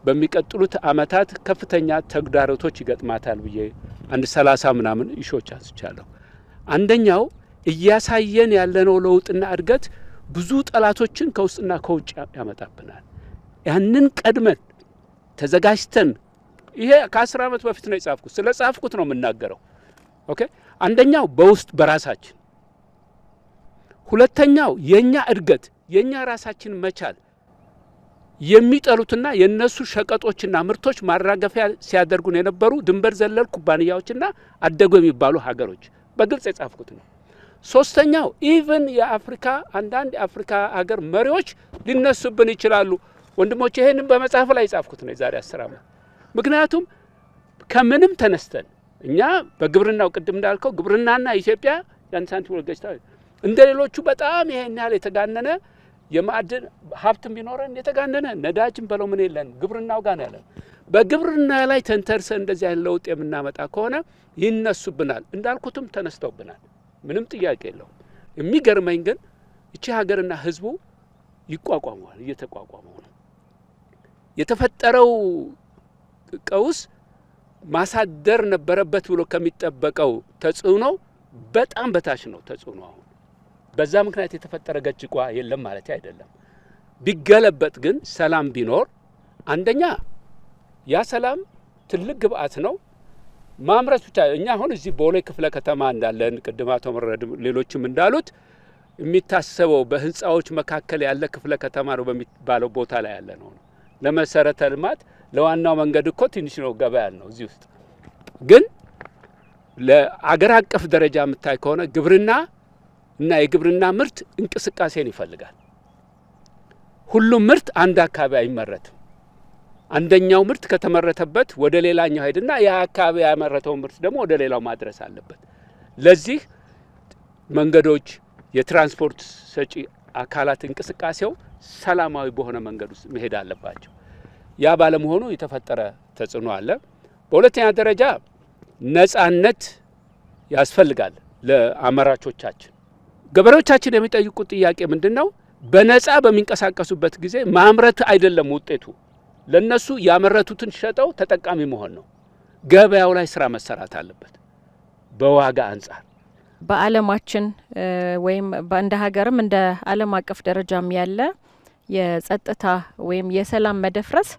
በሚቀጥሉት አመታት ከፍተኛ ተግዳሮቶች ይገጥማታል ብዬ አንድ 30 ምናምን ኢሾች አንስቻለሁ። አንደኛው እያሳየን ያለነው ለውጥና እድገት ብዙ ጠላቶችን ከውስጥና ከውጭ ያመጣብናል። ያንን ቀድመን ተዘጋጅተን ይሄ ከ10 ዓመት በፊት ነው የጻፍኩት። ስለ ጻፍኩት ነው የምናገረው። ኦኬ አንደኛው በውስጥ በራሳችን፣ ሁለተኛው የኛ እድገት የኛ ራሳችን መቻል የሚጠሉትና የነሱ ሸቀጦችና ምርቶች ማራገፊያ ሲያደርጉን የነበሩ ድንበር ዘለል ኩባንያዎችና አደጉ የሚባሉ ሀገሮች በግልጽ የጻፍኩት ነው። ሶስተኛው ኢቭን የአፍሪካ አንዳንድ የአፍሪካ ሀገር መሪዎች ሊነሱብን ይችላሉ። ወንድሞቼ ይሄንን በመጽሐፍ ላይ የጻፍኩት ነው የዛሬ 10 ዓመት። ምክንያቱም ከምንም ተነስተን እኛ በግብርናው ቅድም እንዳልከው ግብርናና ኢትዮጵያ ያን ሳንቲም ወልገጭታ እንደሌሎቹ በጣም ይሄን ያህል የተጋነነ የማዕድን ሀብትም ቢኖረን የተጋነነ ነዳጅም በለው ምን የለን ግብርናው ጋር ነው ያለን። በግብርና ላይ ተንተርሰን እንደዚህ አይነት ለውጥ የምናመጣ ከሆነ ይነሱብናል። እንዳልኩትም ተነስተውብናል። ምንም ጥያቄ የለውም። የሚገርመኝ ግን እቺ ሀገርና ህዝቡ ይቋቋማል፣ እየተቋቋመው ነው። የተፈጠረው ቀውስ ማሳደር ነበረበት ብሎ ከሚጠበቀው ተጽዕኖ በጣም በታች ነው ተጽዕኖ አሁን። በዛ ምክንያት የተፈጠረ ገጭቋ የለም ማለት አይደለም። ቢገለበጥ ግን ሰላም ቢኖር አንደኛ ያ ሰላም ትልቅ ግብአት ነው። ማምረት ብቻ እኛ አሁን እዚህ ቦሌ ክፍለ ከተማ እንዳለን ቅድም አቶ መረድ ሌሎችም እንዳሉት የሚታሰበው በህንጻዎች መካከል ያለ ክፍለ ከተማ ነው በሚባለው ቦታ ላይ ያለ ነው። ለመሰረተ ልማት ለዋናው መንገድ እኮ ትንሽ ነው ገበያ ነው እዚህ ውስጥ። ግን ለአገር አቀፍ ደረጃ የምታይ ከሆነ ግብርና እና የግብርና ምርት እንቅስቃሴን ይፈልጋል። ሁሉም ምርት አንድ አካባቢ አይመረትም። አንደኛው ምርት ከተመረተበት ወደ ሌላኛው ሄድና ያ አካባቢ ያመረተው ምርት ደግሞ ወደ ሌላው ማድረስ አለበት። ለዚህ መንገዶች የትራንስፖርት ሰጪ አካላት እንቅስቃሴው ሰላማዊ በሆነ መንገድ ውስጥ መሄድ አለባቸው። ያ ባለመሆኑ የተፈጠረ ተጽዕኖ አለ። በሁለተኛ ደረጃ ነጻነት ያስፈልጋል ለአመራቾቻችን። ገበሬዎቻችን የሚጠይቁት ጥያቄ ምንድነው? በነጻ በሚንቀሳቀሱበት ጊዜ ማምረት አይደለም ውጤቱ፣ ለነሱ ያመረቱትን ሸጠው ተጠቃሚ መሆን ነው። ገበያው ላይ ስራ መሰራት አለበት በዋጋ አንፃር። በአለማችን ወይም እንደ ሀገርም እንደ ዓለም አቀፍ ደረጃም ያለ የጸጥታ ወይም የሰላም መደፍረስ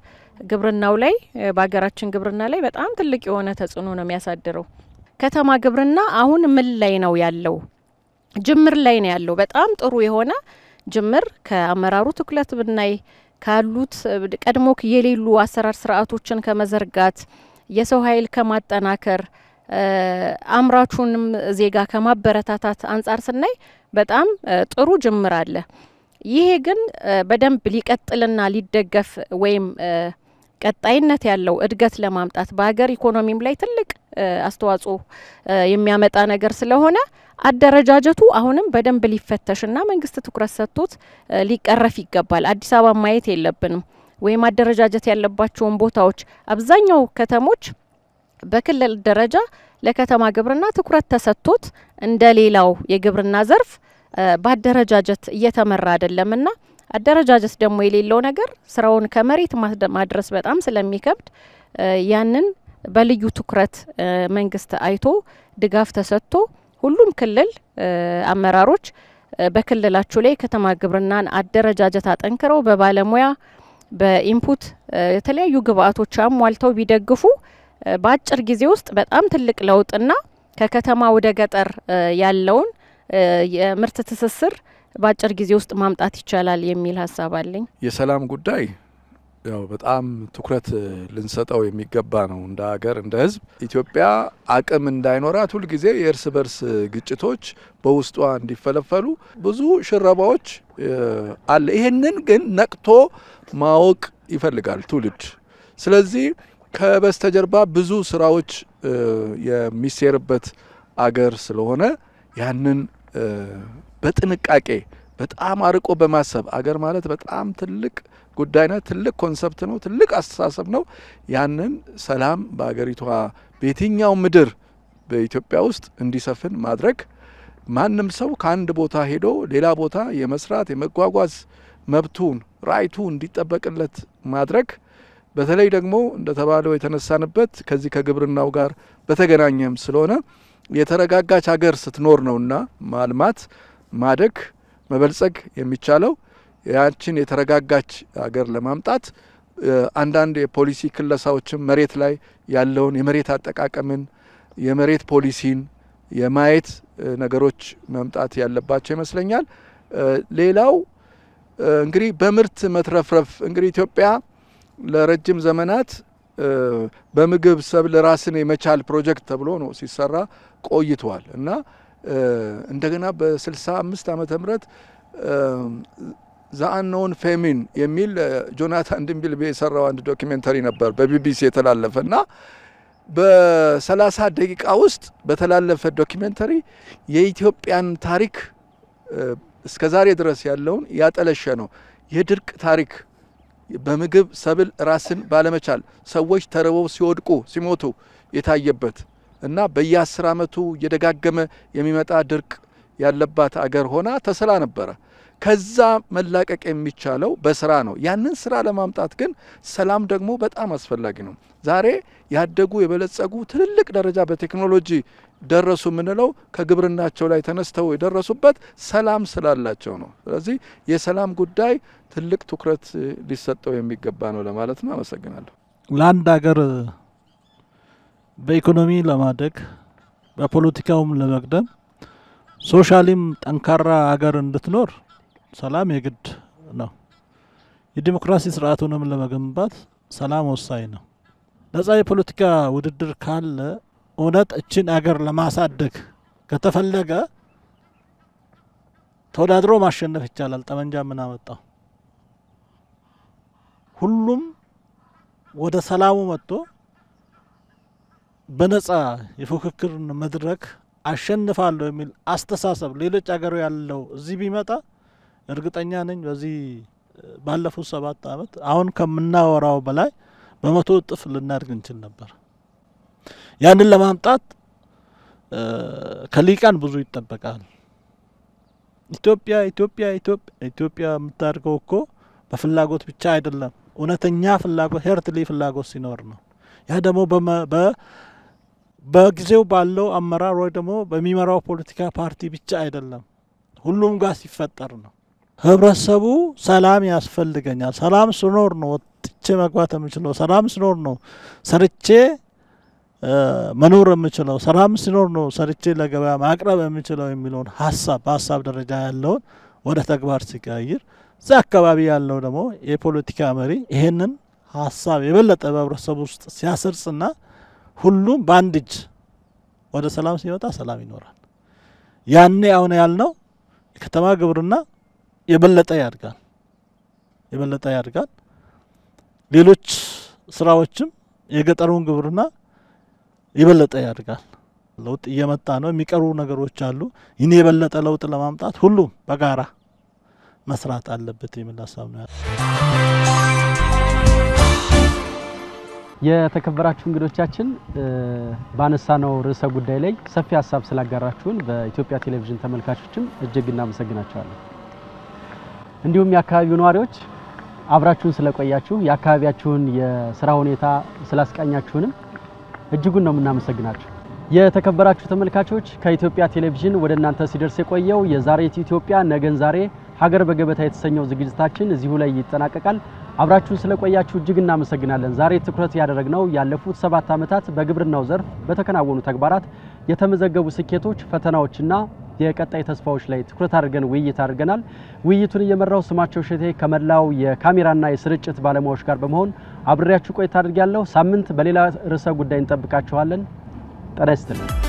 ግብርናው ላይ በሀገራችን ግብርና ላይ በጣም ትልቅ የሆነ ተጽዕኖ ነው የሚያሳድረው። ከተማ ግብርና አሁን ምን ላይ ነው ያለው? ጅምር ላይ ነው ያለው። በጣም ጥሩ የሆነ ጅምር ከአመራሩ ትኩረት ብናይ ካሉት ቀድሞ የሌሉ አሰራር ስርዓቶችን ከመዘርጋት የሰው ኃይል ከማጠናከር አምራቹንም ዜጋ ከማበረታታት አንጻር ስናይ በጣም ጥሩ ጅምር አለ። ይሄ ግን በደንብ ሊቀጥልና ሊደገፍ ወይም ቀጣይነት ያለው እድገት ለማምጣት በሀገር ኢኮኖሚም ላይ ትልቅ አስተዋጽኦ የሚያመጣ ነገር ስለሆነ አደረጃጀቱ አሁንም በደንብ ሊፈተሽና መንግስት ትኩረት ሰጥቶት ሊቀረፍ ይገባል። አዲስ አበባ ማየት የለብንም ወይም አደረጃጀት ያለባቸውን ቦታዎች አብዛኛው ከተሞች በክልል ደረጃ ለከተማ ግብርና ትኩረት ተሰጥቶት እንደሌላው የግብርና ዘርፍ በአደረጃጀት እየተመራ አይደለምና አደረጃጀት ደግሞ የሌለው ነገር ስራውን ከመሬት ማድረስ በጣም ስለሚከብድ ያንን በልዩ ትኩረት መንግስት አይቶ ድጋፍ ተሰጥቶ ሁሉም ክልል አመራሮች በክልላቸው ላይ ከተማ ግብርናን አደረጃጀት አጠንክረው በባለሙያ በኢንፑት የተለያዩ ግብአቶች አሟልተው ቢደግፉ በአጭር ጊዜ ውስጥ በጣም ትልቅ ለውጥና ከከተማ ወደ ገጠር ያለውን የምርት ትስስር በአጭር ጊዜ ውስጥ ማምጣት ይቻላል የሚል ሀሳብ አለኝ። የሰላም ጉዳይ ያው በጣም ትኩረት ልንሰጠው የሚገባ ነው። እንደ ሀገር እንደ ህዝብ ኢትዮጵያ አቅም እንዳይኖራት ሁሉ ጊዜ የእርስ በርስ ግጭቶች በውስጧ እንዲፈለፈሉ ብዙ ሽረባዎች አለ። ይሄንን ግን ነቅቶ ማወቅ ይፈልጋል ትውልድ። ስለዚህ ከበስተጀርባ ብዙ ስራዎች የሚሰሩበት አገር ስለሆነ ያንን በጥንቃቄ በጣም አርቆ በማሰብ አገር ማለት በጣም ትልቅ ጉዳይና ትልቅ ኮንሰፕት ነው፣ ትልቅ አስተሳሰብ ነው። ያንን ሰላም በአገሪቷ በየትኛው ምድር በኢትዮጵያ ውስጥ እንዲሰፍን ማድረግ ማንም ሰው ከአንድ ቦታ ሄዶ ሌላ ቦታ የመስራት የመጓጓዝ መብቱን ራይቱ እንዲጠበቅለት ማድረግ በተለይ ደግሞ እንደተባለው የተነሳንበት ከዚህ ከግብርናው ጋር በተገናኘም ስለሆነ የተረጋጋች ሀገር ስትኖር ነውና ማልማት ማደግ መበልጸግ የሚቻለው ያችን የተረጋጋች ሀገር ለማምጣት አንዳንድ የፖሊሲ ክለሳዎችም መሬት ላይ ያለውን የመሬት አጠቃቀምን የመሬት ፖሊሲን የማየት ነገሮች መምጣት ያለባቸው ይመስለኛል። ሌላው እንግዲህ በምርት መትረፍረፍ እንግዲህ ኢትዮጵያ ለረጅም ዘመናት በምግብ ሰብል ራስን የመቻል ፕሮጀክት ተብሎ ነው ሲሰራ ቆይቷል እና እንደገና በ65 ዓመተ ምህረት ዛአኖን ፌሚን የሚል ጆናታን ድንቢልቤ የሰራው አንድ ዶክመንተሪ ነበር በቢቢሲ የተላለፈና በ30 ደቂቃ ውስጥ በተላለፈ ዶክመንተሪ የኢትዮጵያን ታሪክ እስከዛሬ ድረስ ያለውን ያጠለሸ ነው። የድርቅ ታሪክ በምግብ ሰብል ራስን ባለመቻል ሰዎች ተርበው ሲወድቁ ሲሞቱ የታየበት እና በየ10 ዓመቱ እየደጋገመ የሚመጣ ድርቅ ያለባት አገር ሆና ተስላ ነበረ። ከዛ መላቀቅ የሚቻለው በስራ ነው። ያንን ስራ ለማምጣት ግን ሰላም ደግሞ በጣም አስፈላጊ ነው። ዛሬ ያደጉ የበለጸጉ ትልልቅ ደረጃ በቴክኖሎጂ ደረሱ ምንለው ከግብርናቸው ላይ ተነስተው የደረሱበት ሰላም ስላላቸው ነው። ስለዚህ የሰላም ጉዳይ ትልቅ ትኩረት ሊሰጠው የሚገባ ነው ለማለት ነው። አመሰግናለሁ። ለአንድ ሀገር በኢኮኖሚ ለማደግ በፖለቲካውም ለመቅደም ሶሻሊም ጠንካራ ሀገር እንድትኖር ሰላም የግድ ነው። የዲሞክራሲ ስርዓቱንም ለመገንባት ሰላም ወሳኝ ነው። ነጻ የፖለቲካ ውድድር ካለ እውነት እችን አገር ለማሳደግ ከተፈለገ ተወዳድሮ ማሸነፍ ይቻላል። ጠመንጃ ምን አመጣው? ሁሉም ወደ ሰላሙ መጥቶ በነጻ የፉክክር መድረክ አሸንፋለሁ የሚል አስተሳሰብ ሌሎች አገር ያለው እዚህ ቢመጣ እርግጠኛ ነኝ በዚህ ባለፉት 7 አመት አሁን ከምናወራው በላይ በመቶ እጥፍ ልናድግ እንችል ነበር። ያንን ለማምጣት ከሊቃን ብዙ ይጠበቃል። ኢትዮጵያ የምታድገው እኮ በፍላጎት ብቻ አይደለም። እውነተኛ ፍላጎት ሄርትሊ ፍላጎት ሲኖር ነው። ያ ደግሞ በጊዜው ባለው አመራር ወይ ደግሞ በሚመራው ፖለቲካ ፓርቲ ብቻ አይደለም፣ ሁሉም ጋር ሲፈጠር ነው። ህብረተሰቡ ሰላም ያስፈልገኛል፣ ሰላም ሲኖር ነው ወጥቼ መግባት የምችለው፣ ሰላም ሲኖር ነው ሰርቼ መኖር የምችለው፣ ሰላም ሲኖር ነው ሰርቼ ለገበያ ማቅረብ የምችለው የሚለውን በሀሳብ ደረጃ ያለውን ወደ ተግባር ሲቀይር እዛ አካባቢ ያለው ደግሞ የፖለቲካ መሪ ይሄንን ሀሳብ የበለጠ በህብረተሰቡ ውስጥ ሲያሰርጽና ሁሉም በአንድ እጅ ወደ ሰላም ሲመጣ ሰላም ይኖራል። ያኔ አሁን ያልነው የከተማ ግብርና የበለጠ ያድጋል። ሌሎች ስራዎችም የገጠሩን ግብርና የበለጠ ያድጋል። ለውጥ እየመጣ ነው። የሚቀሩ ነገሮች አሉ። ይህን የበለጠ ለውጥ ለማምጣት ሁሉም በጋራ መስራት አለበት የሚል ሀሳብ ነው። የተከበራችሁ እንግዶቻችን ባነሳነው ርዕሰ ጉዳይ ላይ ሰፊ ሀሳብ ስላጋራችሁን በኢትዮጵያ ቴሌቪዥን ተመልካቾችም እጅግ እናመሰግናችኋለን። እንዲሁም የአካባቢው ነዋሪዎች አብራችሁን ስለቆያችሁ የአካባቢያችሁን የስራ ሁኔታ ስላስቃኛችሁንም እጅጉን ነው የምናመሰግናችሁ። የተከበራችሁ ተመልካቾች ከኢትዮጵያ ቴሌቪዥን ወደ እናንተ ሲደርስ የቆየው የዛሬት ኢትዮጵያ ነገን ዛሬ ሀገር በገበታ የተሰኘው ዝግጅታችን እዚሁ ላይ ይጠናቀቃል። አብራችሁን ስለቆያችሁ እጅግ እናመሰግናለን። ዛሬ ትኩረት ያደረግነው ያለፉት 7 ዓመታት በግብርናው ዘርፍ በተከናወኑ ተግባራት የተመዘገቡ ስኬቶች፣ ፈተናዎችና የቀጣይ ተስፋዎች ላይ ትኩረት አድርገን ውይይት አድርገናል። ውይይቱን እየመራው ስማቸው ሸቴ ከመላው የካሜራና የስርጭት ባለሙያዎች ጋር በመሆን አብሬያችሁ ቆይታ አድርጌያለሁ። ሳምንት በሌላ ርዕሰ ጉዳይ እንጠብቃችኋለን። ጤና ይስጥልኝ።